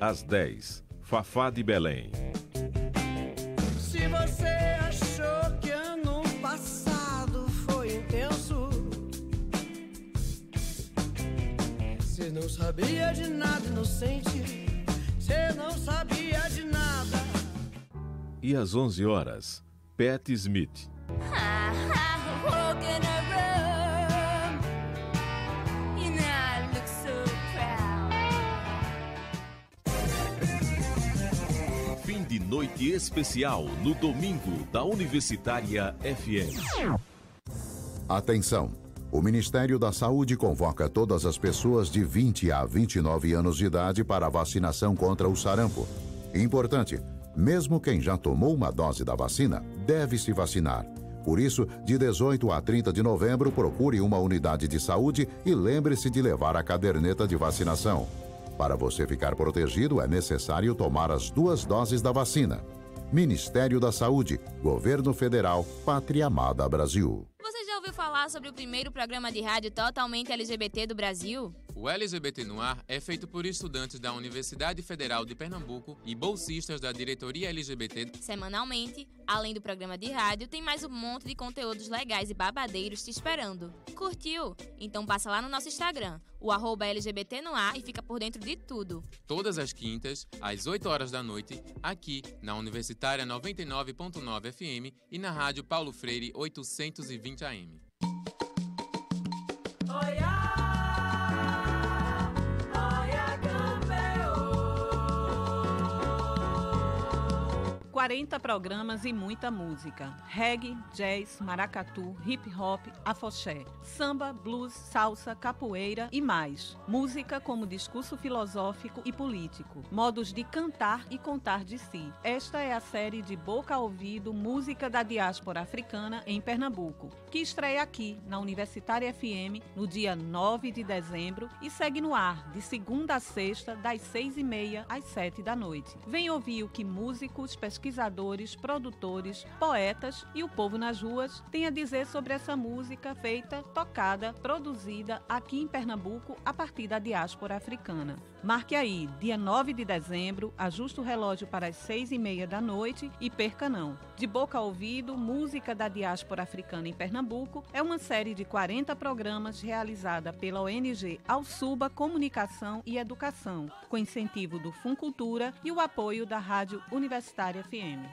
Às 10, Fafá de Belém. Se você achou que ano passado foi intenso, você não sabia de nada, inocente. Você não sabia de nada. E às 11 horas, Pat Smith. Fim de noite especial no domingo da Universitária FM. Atenção! O Ministério da Saúde convoca todas as pessoas de 20 a 29 anos de idade para a vacinação contra o sarampo. Importante, mesmo quem já tomou uma dose da vacina, deve se vacinar. Por isso, de 18 a 30 de novembro, procure uma unidade de saúde e lembre-se de levar a caderneta de vacinação. Para você ficar protegido, é necessário tomar as 2 doses da vacina. Ministério da Saúde, Governo Federal, Pátria Amada Brasil. Você já ouviu falar sobre o primeiro programa de rádio totalmente LGBT do Brasil? O LGBT no Ar é feito por estudantes da Universidade Federal de Pernambuco e bolsistas da diretoria LGBT. Semanalmente, além do programa de rádio, tem mais um monte de conteúdos legais e babadeiros te esperando. Curtiu? Então passa lá no nosso Instagram, o @LGBT no Ar, e fica por dentro de tudo. Todas as quintas, às 8 horas da noite, aqui na Universitária 99.9 FM e na Rádio Paulo Freire 820 AM. 40 programas e muita música. Reggae, jazz, maracatu, hip hop, afoxé, samba, blues, salsa, capoeira e mais. Música como discurso filosófico e político. Modos de cantar e contar de si. Esta é a série de Boca a Ouvido, Música da Diáspora Africana em Pernambuco, que estreia aqui na Universitária FM no dia 9 de dezembro e segue no ar de segunda a sexta, das 6h30 às 7 da noite. Vem ouvir o que músicos, pesquisadores pesquisadores, produtores, poetas e o povo nas ruas têm a dizer sobre essa música feita, tocada, produzida aqui em Pernambuco a partir da diáspora africana. Marque aí, dia 9 de dezembro, ajuste o relógio para as 6h30 da noite e perca não. De Boca a Ouvido, Música da Diáspora Africana em Pernambuco é uma série de 40 programas realizada pela ONG Alsuba Comunicação e Educação, com incentivo do Funcultura e o apoio da Rádio Universitária FM.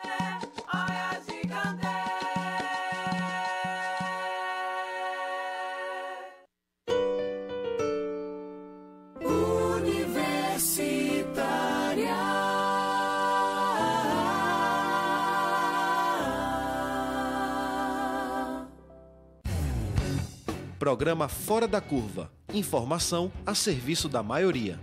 Programa Fora da Curva. Informação a serviço da maioria.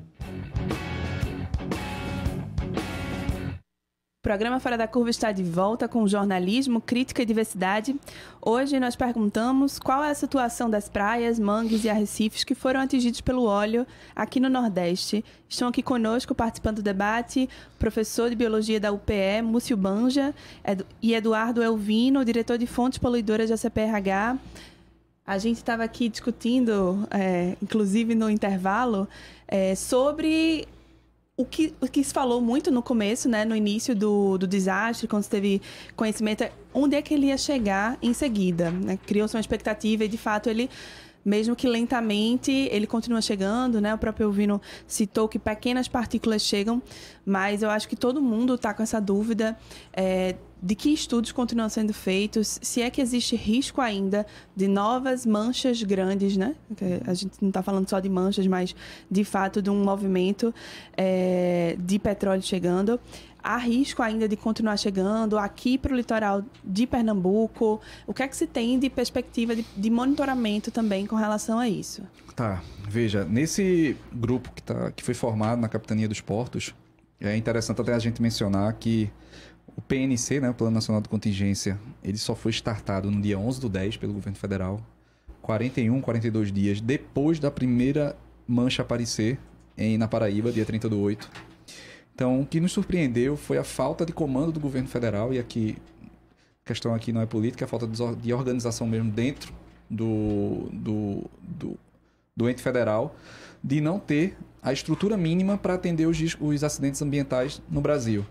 O programa Fora da Curva está de volta com jornalismo, crítica e diversidade. Hoje nós perguntamos qual é a situação das praias, mangues e arrecifes que foram atingidos pelo óleo aqui no Nordeste. Estão aqui conosco participando do debate o professor de Biologia da UPE, Múcio Banja, e Eduardo Elvino, diretor de Fontes Poluidoras da CPRH. A gente estava aqui discutindo, inclusive no intervalo, sobre o que se falou muito no começo, né, no início do desastre, quando se teve conhecimento, onde é que ele ia chegar em seguida. Né? Criou-se uma expectativa e, de fato, ele, mesmo que lentamente, ele continua chegando. Né? O próprio Elvino citou que pequenas partículas chegam, mas eu acho que todo mundo está com essa dúvida de que estudos continuam sendo feitos, se é que existe risco ainda de novas manchas grandes, né? A gente não está falando só de manchas, mas, de fato, de um movimento de petróleo chegando. Há risco ainda de continuar chegando aqui para o litoral de Pernambuco? O que é que se tem de perspectiva de monitoramento também com relação a isso? Tá, veja, nesse grupo que foi formado na Capitania dos Portos, é interessante até a gente mencionar que o PNC, né, o Plano Nacional de Contingência, ele só foi startado no dia 11/10 pelo governo federal, 42 dias depois da primeira mancha aparecer na Paraíba, dia 30/8. Então, o que nos surpreendeu foi a falta de comando do governo federal, e aqui, a questão aqui não é política, é a falta de organização mesmo dentro do ente federal, de não ter a estrutura mínima para atender os acidentes ambientais no Brasil.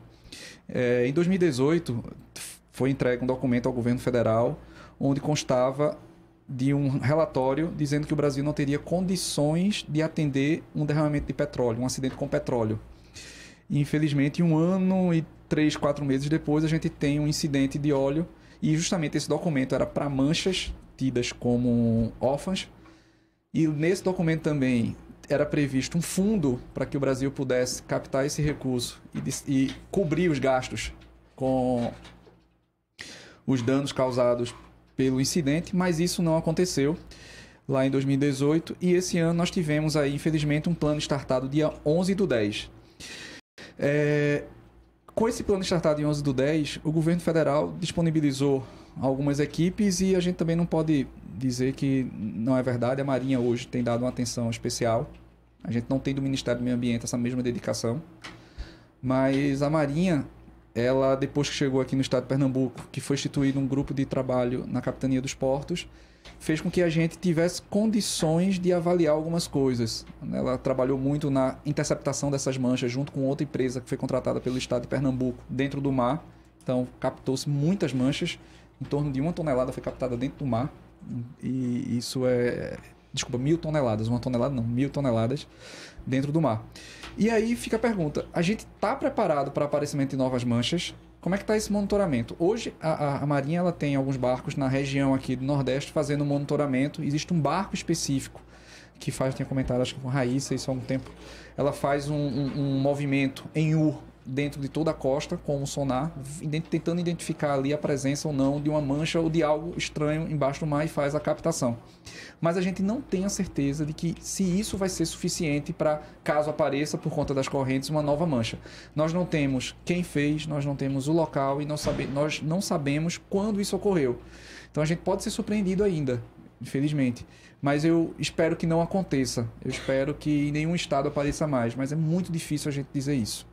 Em 2018, foi entregue um documento ao governo federal onde constava de um relatório dizendo que o Brasil não teria condições de atender um derramamento de petróleo, um acidente com petróleo. E, infelizmente, 1 ano e 3, 4 meses depois, a gente tem um incidente de óleo, e justamente esse documento era para manchas tidas como órfãs, e nesse documento também era previsto um fundo para que o Brasil pudesse captar esse recurso e cobrir os gastos com os danos causados pelo incidente, mas isso não aconteceu lá em 2018, e esse ano nós tivemos aí, infelizmente, um plano startado dia 11/10. Com esse plano startado em 11/10, o governo federal disponibilizou algumas equipes, e a gente também não pode dizer que não é verdade. A Marinha hoje tem dado uma atenção especial. A gente não tem do Ministério do Meio Ambiente essa mesma dedicação. Mas a Marinha, ela, depois que chegou aqui no estado de Pernambuco, que foi instituído um grupo de trabalho na Capitania dos Portos, fez com que a gente tivesse condições de avaliar algumas coisas. Ela trabalhou muito na interceptação dessas manchas junto com outra empresa que foi contratada pelo estado de Pernambuco dentro do mar. Então, captou-se muitas manchas, em torno de 1 tonelada foi captada dentro do mar. E isso é... Desculpa, 1.000 toneladas. 1 tonelada não, 1.000 toneladas dentro do mar. E aí fica a pergunta, a gente está preparado para o aparecimento de novas manchas? Como é que está esse monitoramento? Hoje, a Marinha ela tem alguns barcos na região aqui do Nordeste fazendo monitoramento. Existe um barco específico que faz, tinha comentado, acho que com Raíssa, isso há algum tempo. Ela faz um movimento em U dentro de toda a costa com um sonar, tentando identificar ali a presença ou não de uma mancha ou de algo estranho embaixo do mar, e faz a captação. Mas a gente não tem a certeza de que se isso vai ser suficiente para, caso apareça por conta das correntes, uma nova mancha. Nós não temos quem fez, nós não temos o local, e nós não sabemos quando isso ocorreu. Então a gente pode ser surpreendido ainda, infelizmente. Mas eu espero que não aconteça. Eu espero que em nenhum estado apareça mais, mas é muito difícil a gente dizer isso.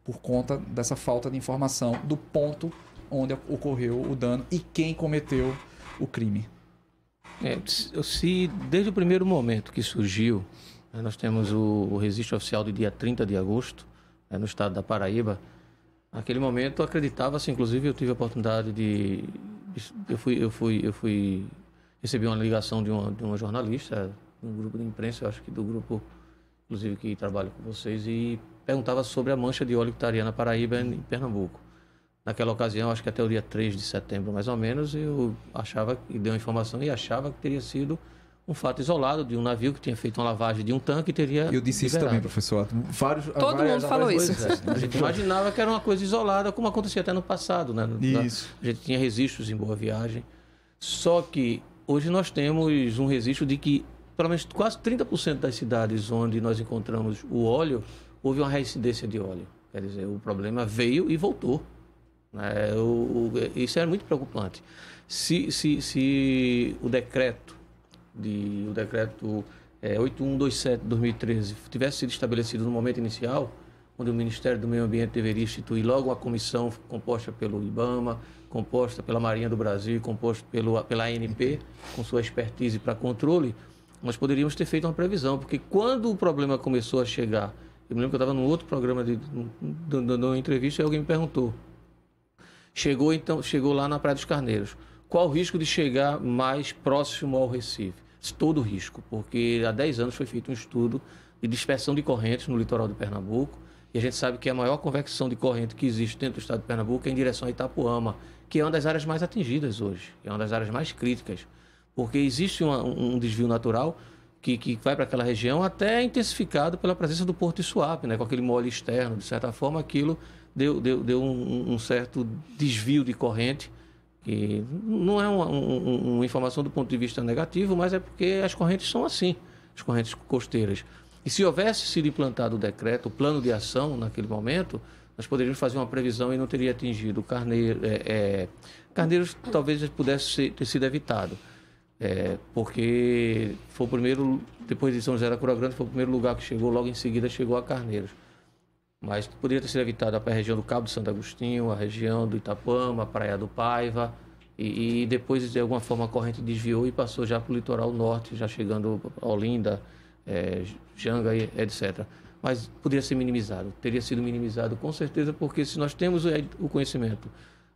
por conta dessa falta de informação do ponto onde ocorreu o dano e quem cometeu o crime. Se desde o primeiro momento que surgiu, nós temos o registro oficial do dia 30 de agosto, no estado da Paraíba. Naquele momento acreditava-se, inclusive eu tive a oportunidade de... Recebi uma ligação de uma jornalista, de um grupo de imprensa, eu acho que do grupo, inclusive, que trabalha com vocês, e perguntava sobre a mancha de óleo que estaria na Paraíba, em Pernambuco. Naquela ocasião, acho que até o dia 3 de setembro, mais ou menos, eu achava, e deu a informação, e achava que teria sido um fato isolado de um navio que tinha feito uma lavagem de um tanque e teria... Eu disse isso também, professor. Todo mundo falou isso. A gente imaginava que era uma coisa isolada, como acontecia até no passado, né? Isso. A gente tinha registros em Boa Viagem. Só que hoje nós temos um registro de que pelo menos quase 30% das cidades onde nós encontramos o óleo, houve uma reincidência de óleo. Quer dizer, o problema veio e voltou. Isso é muito preocupante. Se o decreto 8127 de 2013 tivesse sido estabelecido no momento inicial, onde o Ministério do Meio Ambiente deveria instituir logo uma comissão composta pelo IBAMA, composta pela Marinha do Brasil, composta pela ANP, com sua expertise para controle, nós poderíamos ter feito uma previsão, porque quando o problema começou a chegar, eu me lembro que eu estava num outro programa dando uma entrevista e alguém me perguntou, chegou lá na Praia dos Carneiros, qual o risco de chegar mais próximo ao Recife? Todo o risco, porque há 10 anos foi feito um estudo de dispersão de correntes no litoral de Pernambuco, e a gente sabe que a maior convecção de corrente que existe dentro do estado de Pernambuco é em direção a Itapuama, que é uma das áreas mais atingidas hoje, é uma das áreas mais críticas, porque existe um desvio natural que vai para aquela região, até intensificado pela presença do Porto de Suape, né? Com aquele mole externo, de certa forma aquilo deu um certo desvio de corrente, que não é uma informação do ponto de vista negativo, mas é porque as correntes são assim, as correntes costeiras. E se houvesse sido implantado o decreto, o plano de ação naquele momento, nós poderíamos fazer uma previsão e não teria atingido Carneiros talvez pudesse ter sido evitado, porque foi o primeiro, depois de São José da Cura Grande, foi o primeiro lugar que chegou, logo em seguida chegou a Carneiros. Mas poderia ter sido evitado a região do Cabo de Santo Agostinho, a região do Itapuama, a Praia do Paiva, e depois, de alguma forma, a corrente desviou e passou já para o litoral norte, já chegando a Olinda, Janga, etc. Mas poderia ser minimizado, teria sido minimizado com certeza, porque se nós temos o conhecimento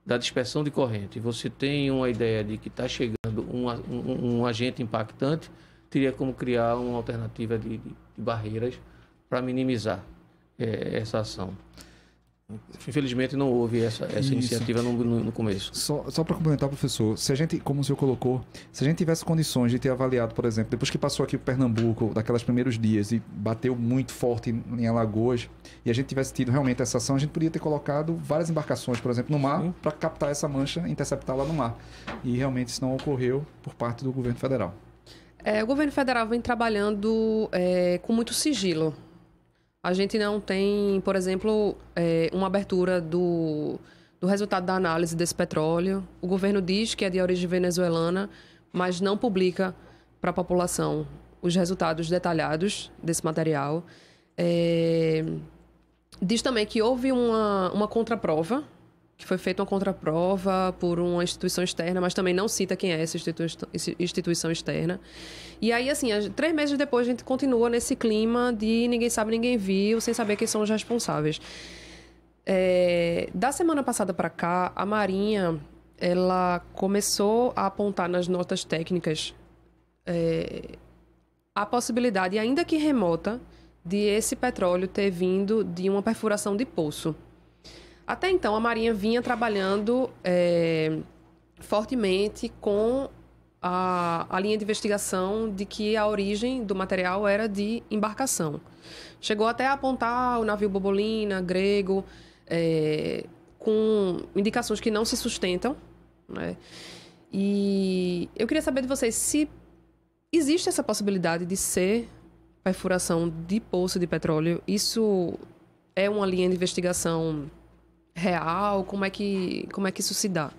da dispersão de corrente, e você tem uma ideia de que está chegando um agente impactante, teria como criar uma alternativa de barreiras para minimizar essa ação. Infelizmente não houve essa iniciativa no começo. Só para complementar, professor, se a gente, como o senhor colocou, se a gente tivesse condições de ter avaliado, por exemplo, depois que passou aqui o Pernambuco, daqueles primeiros dias, e bateu muito forte em Alagoas, e a gente tivesse tido realmente essa ação, a gente poderia ter colocado várias embarcações, por exemplo, no mar, para captar essa mancha e interceptá-la no mar. E realmente isso não ocorreu por parte do governo federal. O governo federal vem trabalhando com muito sigilo. A gente não tem, por exemplo, uma abertura do resultado da análise desse petróleo. O governo diz que é de origem venezuelana, mas não publica para a população os resultados detalhados desse material. Diz também que houve uma contraprova, que foi feita uma contraprova por uma instituição externa, mas também não cita quem é essa instituição externa. E aí, assim, 3 meses depois, a gente continua nesse clima de ninguém sabe, ninguém viu, sem saber quem são os responsáveis. Da semana passada para cá, a Marinha ela começou a apontar nas notas técnicas a possibilidade, ainda que remota, de esse petróleo ter vindo de uma perfuração de poço. Até então, a Marinha vinha trabalhando fortemente com a linha de investigação de que a origem do material era de embarcação. Chegou até a apontar o navio Bobolina, grego, com indicações que não se sustentam, né? E eu queria saber de vocês se existe essa possibilidade de ser perfuração de poço de petróleo. Isso é uma linha de investigação real? Como é que isso se dá?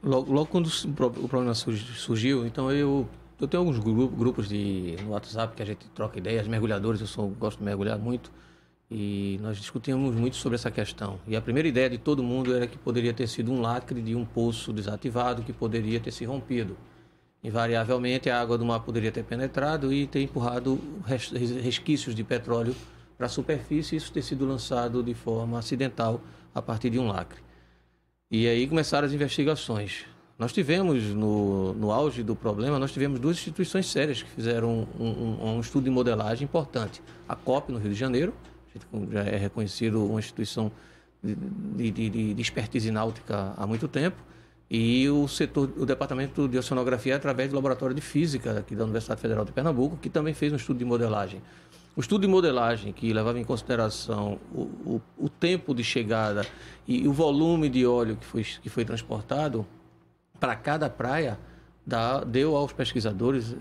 Logo quando o problema surgiu, então eu tenho alguns grupos no WhatsApp que a gente troca ideias, mergulhadores, gosto de mergulhar muito, E nós discutimos muito sobre essa questão. E a primeira ideia de todo mundo era que poderia ter sido um lacre de um poço desativado que poderia ter se rompido. Invariavelmente, a água do mar poderia ter penetrado e ter empurrado resquícios de petróleo para a superfície e isso ter sido lançado de forma acidental a partir de um lacre. E aí começaram as investigações. Nós tivemos, no auge do problema, nós tivemos 2 instituições sérias que fizeram um estudo de modelagem importante. A COP, no Rio de Janeiro, já é reconhecido uma instituição de expertise náutica há muito tempo, e o Departamento de Oceanografia, através do Laboratório de Física aqui da Universidade Federal de Pernambuco, que também fez um estudo de modelagem. O estudo de modelagem, que levava em consideração o tempo de chegada e o volume de óleo que foi transportado para cada praia, deu aos pesquisadores,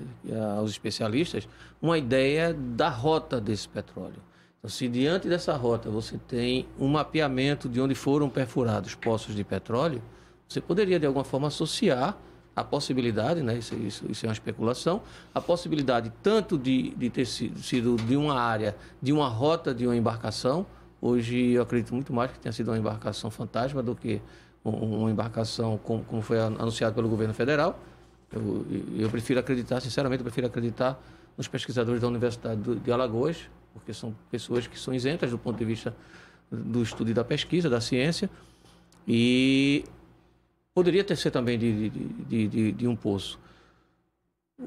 aos especialistas, uma ideia da rota desse petróleo. Então, se diante dessa rota você tem um mapeamento de onde foram perfurados poços de petróleo, você poderia, de alguma forma, associar a possibilidade, né, isso é uma especulação, a possibilidade tanto de ter sido de uma área, de uma rota de uma embarcação. Hoje eu acredito muito mais que tenha sido uma embarcação fantasma do que uma embarcação como foi anunciado pelo governo federal. Eu prefiro acreditar, sinceramente, nos pesquisadores da Universidade de Alagoas, porque são pessoas que são isentas do ponto de vista do estudo e da pesquisa, da ciência, e poderia ter sido também de um poço.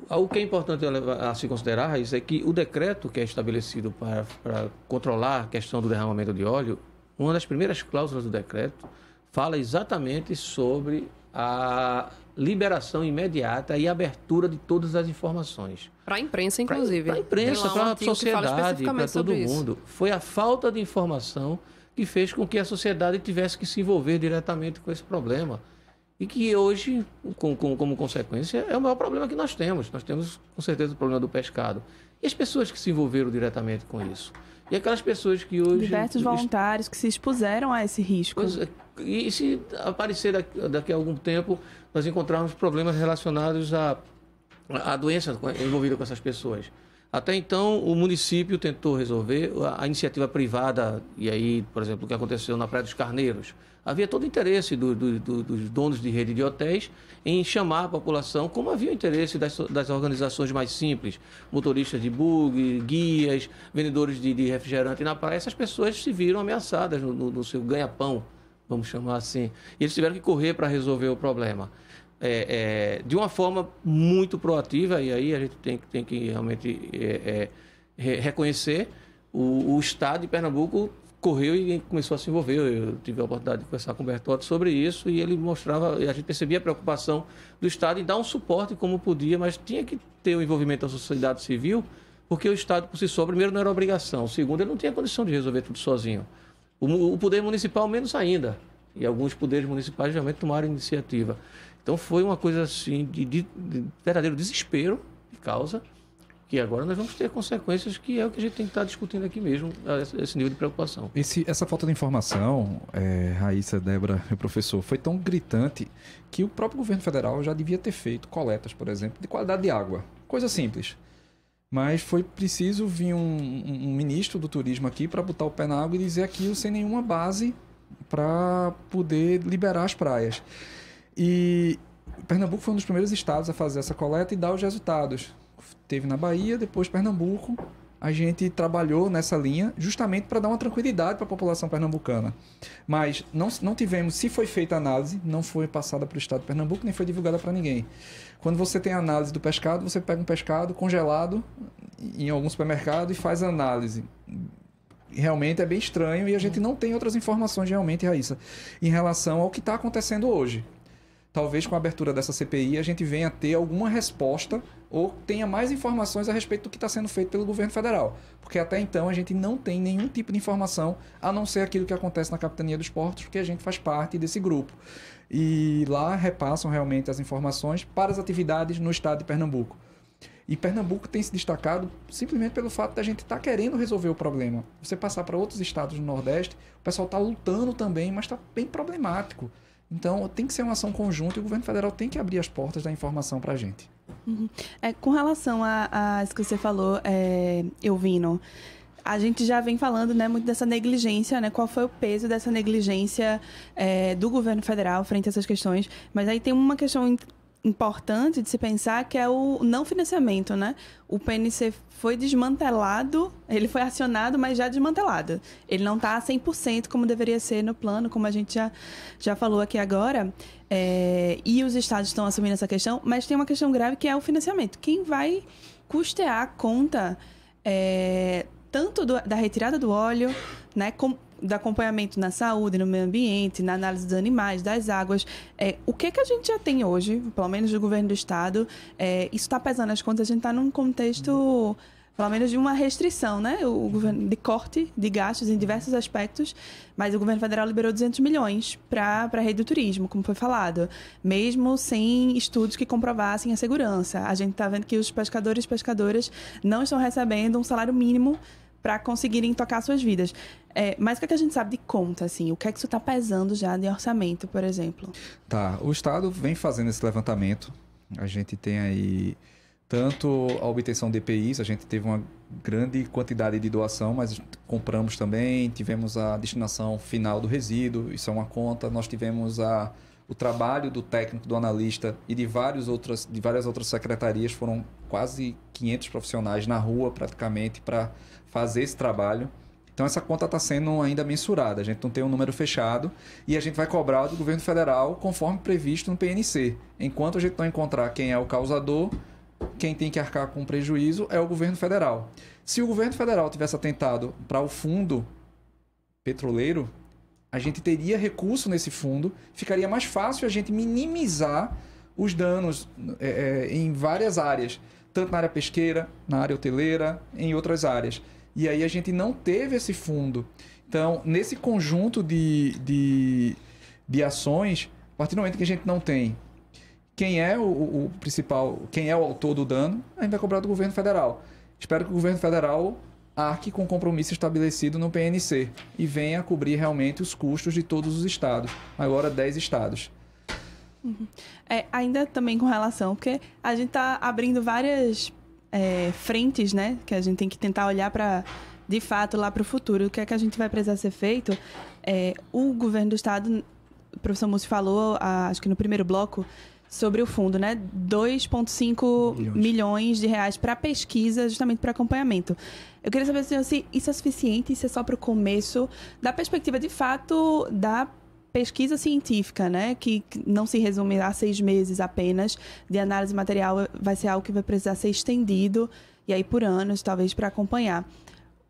O que é importante a se considerar, Raíssa, é que o decreto que é estabelecido para controlar a questão do derramamento de óleo, uma das primeiras cláusulas do decreto fala exatamente sobre a liberação imediata e abertura de todas as informações. Para a imprensa, inclusive. Para a imprensa, para a sociedade, para todo mundo. Foi a falta de informação que fez com que a sociedade tivesse que se envolver diretamente com esse problema. E que hoje, como consequência, é o maior problema que nós temos. Nós temos, com certeza, o problema do pescado. E as pessoas que se envolveram diretamente com isso? E aquelas pessoas que hoje... Diversos voluntários que se expuseram a esse risco. E se aparecer daqui a algum tempo, nós encontrarmos problemas relacionados à doença envolvida com essas pessoas. Até então, o município tentou resolver, a iniciativa privada, e aí, por exemplo, o que aconteceu na Praia dos Carneiros, havia todo o interesse dos donos de rede de hotéis em chamar a população, como havia o interesse das organizações mais simples, motoristas de bug, guias, vendedores de refrigerante na praia. Essas pessoas se viram ameaçadas no seu ganha-pão, vamos chamar assim. E eles tiveram que correr para resolver o problema. De uma forma muito proativa, e aí a gente tem que realmente reconhecer, o Estado de Pernambuco correu e começou a se envolver. Eu tive a oportunidade de conversar com o Bertotti sobre isso e ele mostrava, a gente percebia a preocupação do Estado em dar um suporte como podia, mas tinha que ter o envolvimento da sociedade civil, porque o Estado por si só, primeiro, não era obrigação, segundo, ele não tinha condição de resolver tudo sozinho. O poder municipal menos ainda, e alguns poderes municipais realmente tomaram iniciativa. Então foi uma coisa assim de verdadeiro desespero de causa, que agora nós vamos ter consequências, que é o que a gente tem que estar discutindo aqui mesmo, esse nível de preocupação. Essa falta de informação, Raíssa, Débora e professor, foi tão gritante que o próprio governo federal já devia ter feito coletas, por exemplo, de qualidade de água. Coisa simples. Mas foi preciso vir um ministro do turismo aqui para botar o pé na água e dizer aquilo sem nenhuma base para poder liberar as praias. E Pernambuco foi um dos primeiros estados a fazer essa coleta e dar os resultados. Teve na Bahia, depois Pernambuco. A gente trabalhou nessa linha justamente para dar uma tranquilidade para a população pernambucana. Mas não tivemos, se foi feita a análise, não foi passada para o estado de Pernambuco, nem foi divulgada para ninguém. Quando você tem a análise do pescado, você pega um pescado congelado em algum supermercado e faz a análise. Realmente é bem estranho e a gente não tem outras informações realmente, Raíssa, em relação ao que está acontecendo hoje. Talvez com a abertura dessa CPI a gente venha a ter alguma resposta ou tenha mais informações a respeito do que está sendo feito pelo governo federal. Porque até então a gente não tem nenhum tipo de informação, a não ser aquilo que acontece na Capitania dos Portos, porque a gente faz parte desse grupo. E lá repassam realmente as informações para as atividades no estado de Pernambuco. E Pernambuco tem se destacado simplesmente pelo fato da gente estar querendo resolver o problema. Você passar para outros estados do Nordeste, o pessoal está lutando também, mas está bem problemático. Então, tem que ser uma ação conjunta e o governo federal tem que abrir as portas da informação para a gente. Uhum. Com relação a isso que você falou, Elvino, A gente já vem falando, né, muito dessa negligência, né? Qual foi o peso dessa negligência do governo federal frente a essas questões. Mas aí tem uma questão importante de se pensar, que é o não financiamento, né? O PNC foi desmantelado, ele foi acionado, mas já desmantelado. Ele não está a 100% como deveria ser no plano, como a gente já falou aqui agora. E os estados estão assumindo essa questão, mas tem uma questão grave que é o financiamento. Quem vai custear a conta tanto da retirada do óleo, né, do acompanhamento na saúde, no meio ambiente, na análise dos animais, das águas. O que a gente já tem hoje, pelo menos do governo do estado, isso está pesando as contas, a gente está num contexto, pelo menos, de uma restrição, né? O governo de corte de gastos em diversos aspectos, mas o governo federal liberou 200 milhões para a rede do turismo, como foi falado, mesmo sem estudos que comprovassem a segurança. A gente está vendo que os pescadores e pescadoras não estão recebendo um salário mínimo para conseguirem tocar suas vidas. Mas o que a gente sabe de conta, assim? O que é que isso está pesando já de orçamento, por exemplo? Tá, o Estado vem fazendo esse levantamento. A gente tem aí tanto a obtenção de EPIs, a gente teve uma grande quantidade de doação, mas compramos também, tivemos a destinação final do resíduo, isso é uma conta. Nós tivemos o trabalho do técnico, do analista e de várias outras secretarias, foram quase 500 profissionais na rua, praticamente, para fazer esse trabalho. Então, essa conta está sendo ainda mensurada. A gente não tem um número fechado e a gente vai cobrar do governo federal conforme previsto no PNC. Enquanto a gente não encontrar quem é o causador, quem tem que arcar com prejuízo é o governo federal. Se o governo federal tivesse atentado para o fundo petroleiro, a gente teria recurso nesse fundo, ficaria mais fácil a gente minimizar os danos em várias áreas, tanto na área pesqueira, na área hoteleira, em outras áreas. E aí a gente não teve esse fundo. Então, nesse conjunto de ações, a partir do momento que a gente não tem quem é o principal, quem é o autor do dano, a gente vai cobrar do governo federal. Espero que o governo federal arque com o compromisso estabelecido no PNC e venha cobrir realmente os custos de todos os estados. Agora, 10 estados. Uhum. Ainda também com relação, porque a gente está abrindo várias frentes, né? Que a gente tem que tentar olhar para, de fato, lá para o futuro. O que é que a gente vai precisar ser feito? O governo do estado, o professor Múcio falou, acho que no primeiro bloco, sobre o fundo, né? 2,5 milhões de reais para pesquisa, justamente para acompanhamento. Eu queria saber se isso é suficiente, se é só para o começo, da perspectiva, de fato, da pesquisa científica, né? Que não se resume a 6 meses apenas de análise material, vai ser algo que vai precisar ser estendido, e aí por anos, talvez, para acompanhar.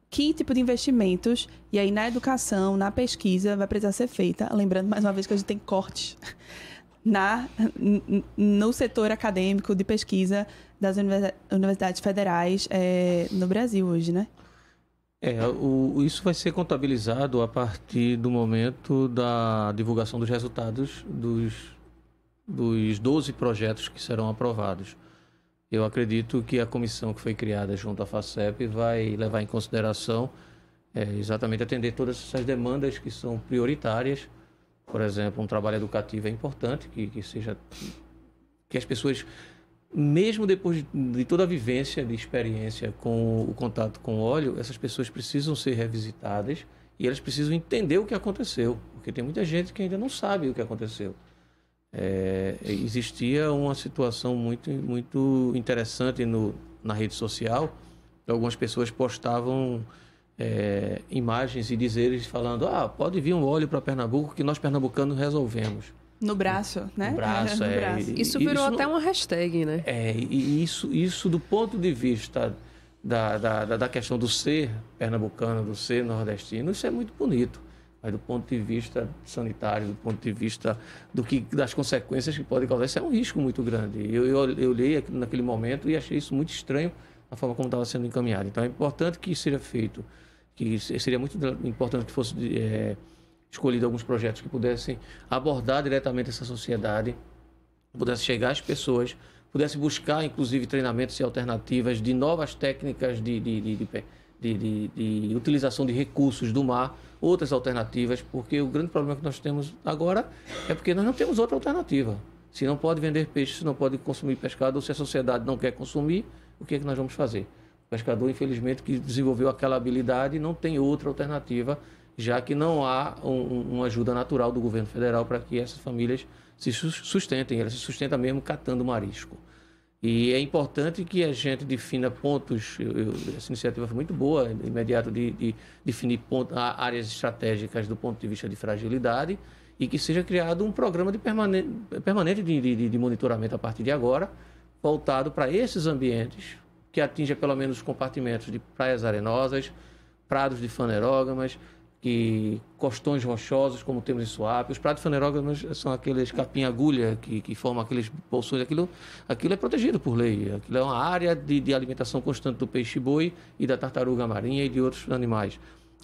Que tipo de investimentos, e aí na educação, na pesquisa, vai precisar ser feita? Lembrando, mais uma vez, que a gente tem cortes no setor acadêmico de pesquisa das universidades federais no Brasil hoje, né? Isso vai ser contabilizado a partir do momento da divulgação dos resultados dos 12 projetos que serão aprovados. Eu acredito que a comissão que foi criada junto à FACEP vai levar em consideração exatamente atender todas essas demandas que são prioritárias. Por exemplo, um trabalho educativo é importante, que as pessoas, mesmo depois de toda a vivência, de experiência com o contato com o óleo, essas pessoas precisam ser revisitadas e elas precisam entender o que aconteceu, porque tem muita gente que ainda não sabe o que aconteceu. Existia uma situação muito, muito interessante na rede social. Algumas pessoas postavam imagens e dizeres falando: pode vir um óleo para Pernambuco que nós pernambucanos resolvemos. No braço, né? No braço, no braço. Isso virou até uma hashtag, né? E isso do ponto de vista da questão do ser pernambucano, do ser nordestino, isso é muito bonito. Mas do ponto de vista sanitário, do ponto de vista das consequências que pode causar, isso é um risco muito grande. Eu olhei naquele momento e achei isso muito estranho, a forma como estava sendo encaminhado. Então é importante que seja feito, que seria muito importante que fosse escolhido alguns projetos que pudessem abordar diretamente essa sociedade, pudesse chegar às pessoas, pudesse buscar, inclusive, treinamentos e alternativas de novas técnicas de utilização de recursos do mar, outras alternativas, porque o grande problema que nós temos agora é porque nós não temos outra alternativa. Se não pode vender peixe, se não pode consumir pescado, ou se a sociedade não quer consumir, o que é que nós vamos fazer? pescador, infelizmente, que desenvolveu aquela habilidade não tem outra alternativa, já que não há uma ajuda natural do governo federal para que essas famílias se sustentem. Elas se sustentam mesmo catando marisco. E é importante que a gente defina pontos, essa iniciativa foi muito boa, imediato de definir áreas estratégicas do ponto de vista de fragilidade e que seja criado um programa permanente de monitoramento a partir de agora, voltado para esses ambientes, que atinja pelo menos os compartimentos de praias arenosas, prados de fanerógamas, costões rochosos, como temos em Suape. Os prados de fanerógamas são aqueles capim-agulha que formam aqueles bolsões. Aquilo é protegido por lei. Aquilo é uma área de alimentação constante do peixe-boi e da tartaruga marinha e de outros animais.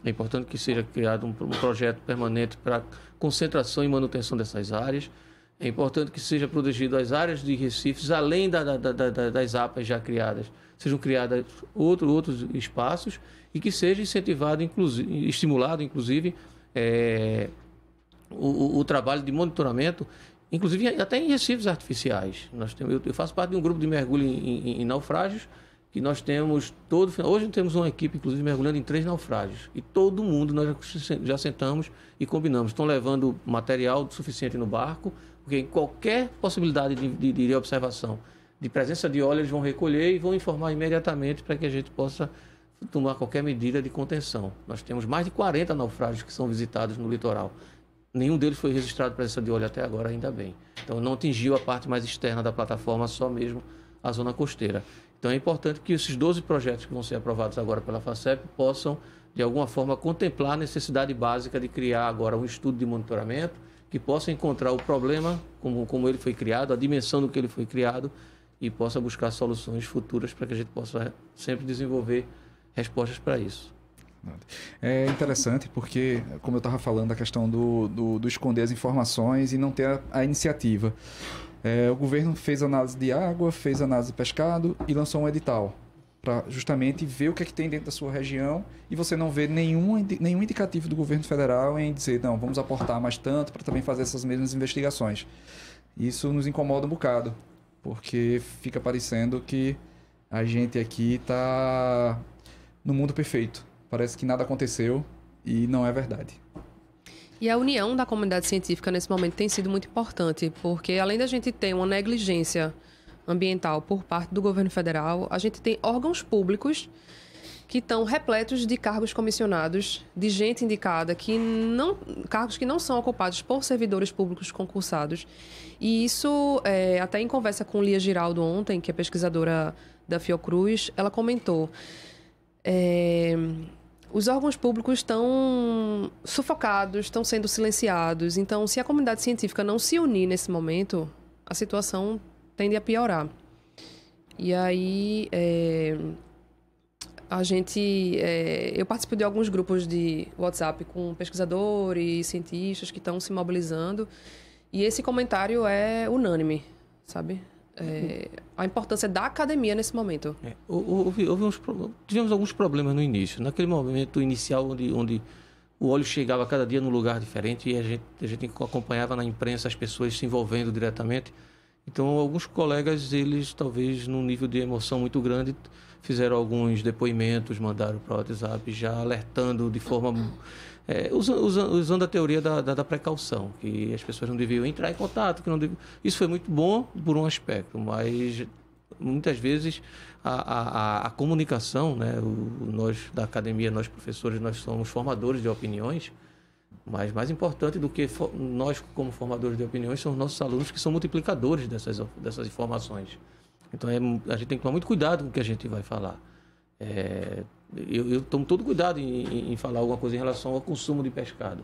É importante que seja criado um projeto permanente para concentração e manutenção dessas áreas. É importante que seja protegido as áreas de recifes, além das APAs já criadas. Sejam criados outros espaços e que seja incentivado, estimulado, inclusive, o trabalho de monitoramento, inclusive até em recifes artificiais. Eu faço parte de um grupo de mergulho em naufrágios, que nós temos hoje temos uma equipe, inclusive, mergulhando em 3 naufrágios. E todo mundo, nós já sentamos e combinamos. Estão levando material suficiente no barco, porque em qualquer possibilidade de observação de presença de óleo, eles vão recolher e vão informar imediatamente para que a gente possa tomar qualquer medida de contenção. Nós temos mais de 40 naufrágios que são visitados no litoral. Nenhum deles foi registrado presença de óleo até agora, ainda bem. Então não atingiu a parte mais externa da plataforma, só mesmo a zona costeira. Então é importante que esses 12 projetos que vão ser aprovados agora pela FACEP possam, de alguma forma, contemplar a necessidade básica de criar agora um estudo de monitoramento que possa encontrar o problema, como ele foi criado, a dimensão do que ele foi criado, e possa buscar soluções futuras para que a gente possa sempre desenvolver respostas para isso. É interessante porque, como eu estava falando, a questão do esconder as informações e não ter a iniciativa. O governo fez análise de água, fez análise de pescado e lançou um edital para justamente ver o que é que tem dentro da sua região, e você não vê nenhum indicativo do governo federal em dizer, não, vamos aportar mais tanto para também fazer essas mesmas investigações. Isso nos incomoda um bocado, porque fica parecendo que a gente aqui está no mundo perfeito. Parece que nada aconteceu e não é verdade. E a união da comunidade científica nesse momento tem sido muito importante, porque além da gente ter uma negligência ambiental por parte do governo federal, a gente tem órgãos públicos que estão repletos de cargos comissionados, de gente indicada, cargos que não são ocupados por servidores públicos concursados. E isso, até em conversa com Lia Giraldo ontem, que é pesquisadora da Fiocruz, ela comentou... os órgãos públicos estão sufocados, estão sendo silenciados. Então, se a comunidade científica não se unir nesse momento, a situação tende a piorar. E aí, eu participo de alguns grupos de WhatsApp com pesquisadores, cientistas que estão se mobilizando. E esse comentário é unânime, sabe? A importância da academia nesse momento. Tivemos alguns problemas no início. Naquele momento inicial onde o óleo chegava cada dia num lugar diferente e a gente acompanhava na imprensa as pessoas se envolvendo diretamente. Então, alguns colegas, eles talvez num nível de emoção muito grande, fizeram alguns depoimentos, mandaram para o WhatsApp já alertando de forma... usando a teoria da precaução, que as pessoas não deviam entrar em contato. Isso foi muito bom por um aspecto, mas muitas vezes a comunicação, né? Nós da academia, nós professores, nós somos formadores de opiniões, mas mais importante do que nós como formadores de opiniões são os nossos alunos, que são multiplicadores dessas informações. Então a gente tem que tomar muito cuidado com o que a gente vai falar. Eu tomo todo cuidado em falar alguma coisa em relação ao consumo de pescado.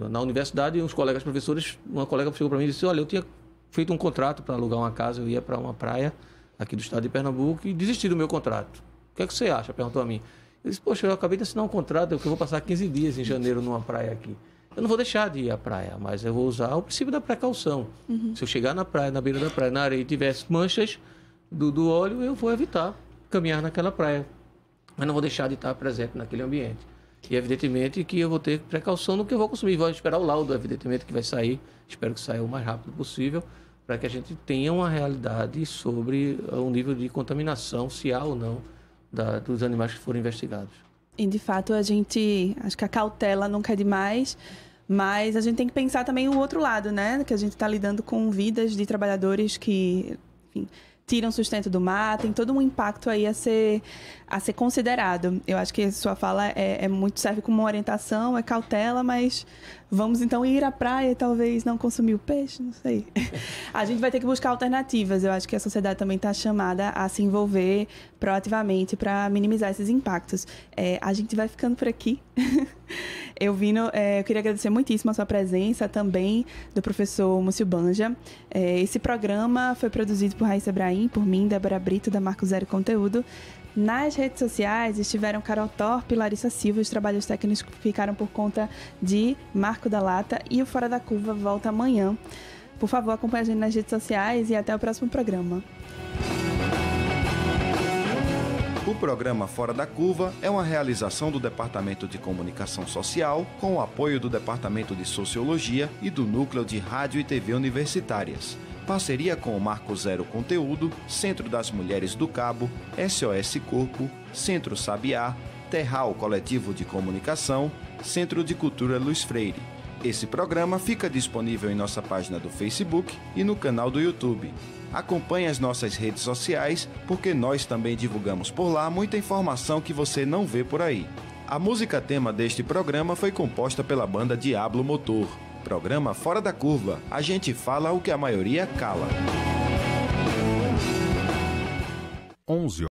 Na universidade, uns colegas professores, uma colega chegou para mim e disse, olha, eu tinha feito um contrato para alugar uma casa, eu ia para uma praia aqui do estado de Pernambuco e desisti do meu contrato. O que é que você acha? Perguntou a mim. Eu disse, poxa, eu acabei de assinar um contrato, eu vou passar 15 dias em janeiro numa praia aqui. Eu não vou deixar de ir à praia, mas eu vou usar o princípio da precaução. Uhum. Se eu chegar na praia, na beira da praia, na areia, e tivesse manchas do óleo, eu vou evitar caminhar naquela praia. Mas não vou deixar de estar presente naquele ambiente. E evidentemente que eu vou ter precaução no que eu vou consumir. Vou esperar o laudo, evidentemente, que vai sair. Espero que saia o mais rápido possível, para que a gente tenha uma realidade sobre o nível de contaminação, se há ou não dos animais que foram investigados. E, de fato, acho que a cautela nunca é demais, mas a gente tem que pensar também o outro lado, né? Que a gente está lidando com vidas de trabalhadores que, enfim, tiram sustento do mar, tem todo um impacto aí a ser considerado. Eu acho que a sua fala muito serve como uma orientação, é cautela, mas vamos então ir à praia e talvez não consumir o peixe, não sei. A gente vai ter que buscar alternativas. Eu acho que a sociedade também está chamada a se envolver proativamente para minimizar esses impactos. A gente vai ficando por aqui. Eu queria agradecer muitíssimo a sua presença também, do professor Múcio Banja. Esse programa foi produzido por Raíssa Ebrahim, por mim, Débora Brito, da Marco Zero Conteúdo. Nas redes sociais estiveram Carol Torpe e Larissa Silva. Os trabalhos técnicos ficaram por conta de Marco da Lata, e o Fora da Curva volta amanhã. Por favor, acompanhe a gente nas redes sociais e até o próximo programa. O programa Fora da Curva é uma realização do Departamento de Comunicação Social, com o apoio do Departamento de Sociologia e do Núcleo de Rádio e TV Universitárias. Parceria com o Marco Zero Conteúdo, Centro das Mulheres do Cabo, SOS Corpo, Centro Sabiá, Terral Coletivo de Comunicação, Centro de Cultura Luiz Freire. Esse programa fica disponível em nossa página do Facebook e no canal do YouTube. Acompanhe as nossas redes sociais, porque nós também divulgamos por lá muita informação que você não vê por aí. A música tema deste programa foi composta pela banda Diablo Motor. Programa Fora da Curva. A gente fala o que a maioria cala. 11